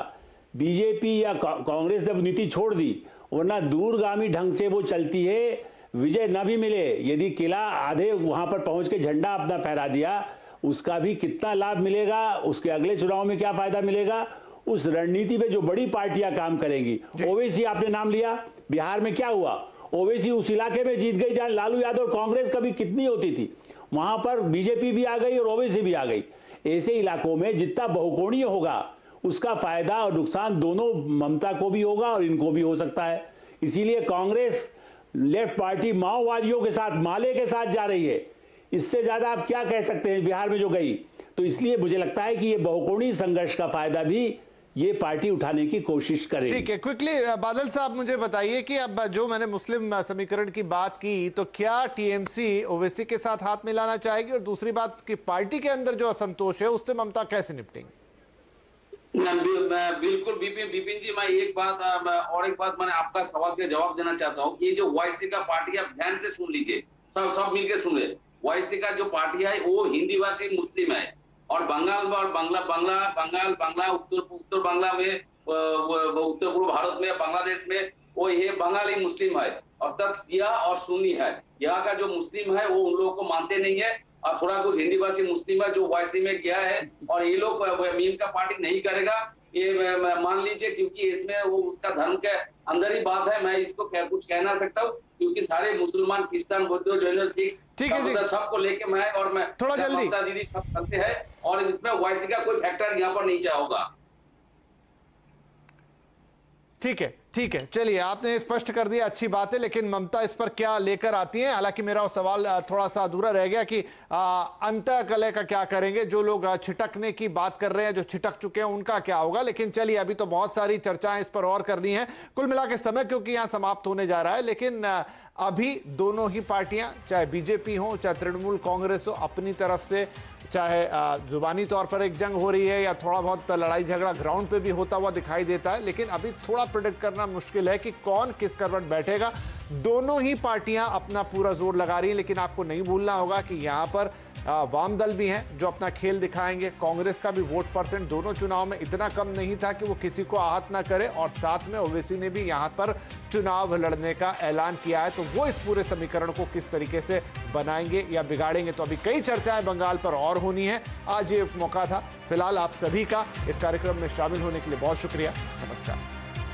बीजेपी या कांग्रेस ने नीति छोड़ दी, वरना दूरगामी ढंग से वो चलती है, विजय न भी मिले, यदि किला आधे वहां पर पहुंच के झंडा अपना फहरा दिया, उसका भी कितना लाभ मिलेगा, उसके अगले चुनाव में क्या फायदा मिलेगा, उस रणनीति पे जो बड़ी पार्टियां काम करेंगी। ओवैसी आपने नाम लिया, बिहार में क्या हुआ? ओवैसी उस इलाके में जीत गई जहां लालू यादव कांग्रेस कभी कितनी होती थी, वहां पर बीजेपी भी आ गई और ओवैसी भी आ गई। ऐसे इलाकों में जितना बहुकोणीय होगा उसका फायदा और नुकसान दोनों ममता को भी होगा और इनको भी हो सकता है। इसीलिए कांग्रेस लेफ्ट पार्टी माओवादियों के साथ, माले के साथ जा रही है, इससे ज्यादा आप क्या कह सकते हैं बिहार में जो गई। तो इसलिए मुझे लगता है कि ये बहुकोणीय संघर्ष का फायदा भी ये पार्टी उठाने की कोशिश करेगी। ठीक है, क्विकली बादल साहब मुझे बताइए कि अब जो मैंने मुस्लिम समीकरण की बात की, तो क्या टीएमसी ओवैसी के साथ हाथ मिलाना चाहेगी, और दूसरी बात कि पार्टी के अंदर जो असंतोष है उससे ममता कैसे निपटेंगी? बिल्कुल विपिन जी, मैं एक बात मैंने आपका सवाल के जवाब देना चाहता हूँ। ये जो वाईसी का पार्टी, आप ध्यान से सुन लीजिए, सब मिलकर सुन ले। वाईसी का जो पार्टी है वो हिंदी भाषी मुस्लिम है, और बंगाल और बांग्ला उत्तर बांग्ला में, उत्तर पूर्व भारत में, बांग्लादेश में वो ये बंगाली मुस्लिम है, और तब शिया और सुन्नी है। यहाँ का जो मुस्लिम है वो उन लोगों को मानते नहीं है, और थोड़ा कुछ हिंदी भाषी मुस्लिम है जो वाईसी में गया है, और ये लोग मीम का पार्टी नहीं करेगा, ये मान लीजिए, क्योंकि इसमें वो उसका धर्म के अंदर ही बात है। मैं इसको कुछ कह ना सकता हूँ, क्योंकि सारे मुसलमान, क्रिश्चियन, बुद्ध, जैन, सिख, सबको लेके मैं थोड़ा जल्दी दीदी सब चलते हैं, और इसमें वाईसी का कोई फैक्टर यहाँ पर नहीं होगा। ठीक है, चलिए आपने स्पष्ट कर दिया, अच्छी बात है। लेकिन ममता इस पर क्या लेकर आती हैं? हालांकि मेरा वो सवाल थोड़ा सा अधूरा रह गया कि अंतःकलह का क्या करेंगे, जो लोग छिटकने की बात कर रहे हैं, जो छिटक चुके हैं, उनका क्या होगा। लेकिन चलिए, अभी तो बहुत सारी चर्चाएं इस पर और करनी है। कुल मिला के समय क्योंकि यहां समाप्त होने जा रहा है, लेकिन अभी दोनों ही पार्टियां, चाहे बीजेपी हो चाहे तृणमूल कांग्रेस हो, अपनी तरफ से चाहे जुबानी तौर पर एक जंग हो रही है या थोड़ा बहुत लड़ाई झगड़ा ग्राउंड पे भी होता हुआ दिखाई देता है। लेकिन अभी थोड़ा प्रेडिक्ट करना मुश्किल है कि कौन किस करवट बैठेगा। दोनों ही पार्टियां अपना पूरा जोर लगा रही हैं, लेकिन आपको नहीं भूलना होगा कि यहां पर वाम दल भी हैं जो अपना खेल दिखाएंगे। कांग्रेस का भी वोट परसेंट दोनों चुनाव में इतना कम नहीं था कि वो किसी को आहत ना करे, और साथ में ओवैसी ने भी यहां पर चुनाव लड़ने का ऐलान किया है। तो वो इस पूरे समीकरण को किस तरीके से बनाएंगे या बिगाड़ेंगे, तो अभी कई चर्चाएं बंगाल पर और होनी है। आज ये एक मौका था। फिलहाल आप सभी का इस कार्यक्रम में शामिल होने के लिए बहुत शुक्रिया। नमस्कार।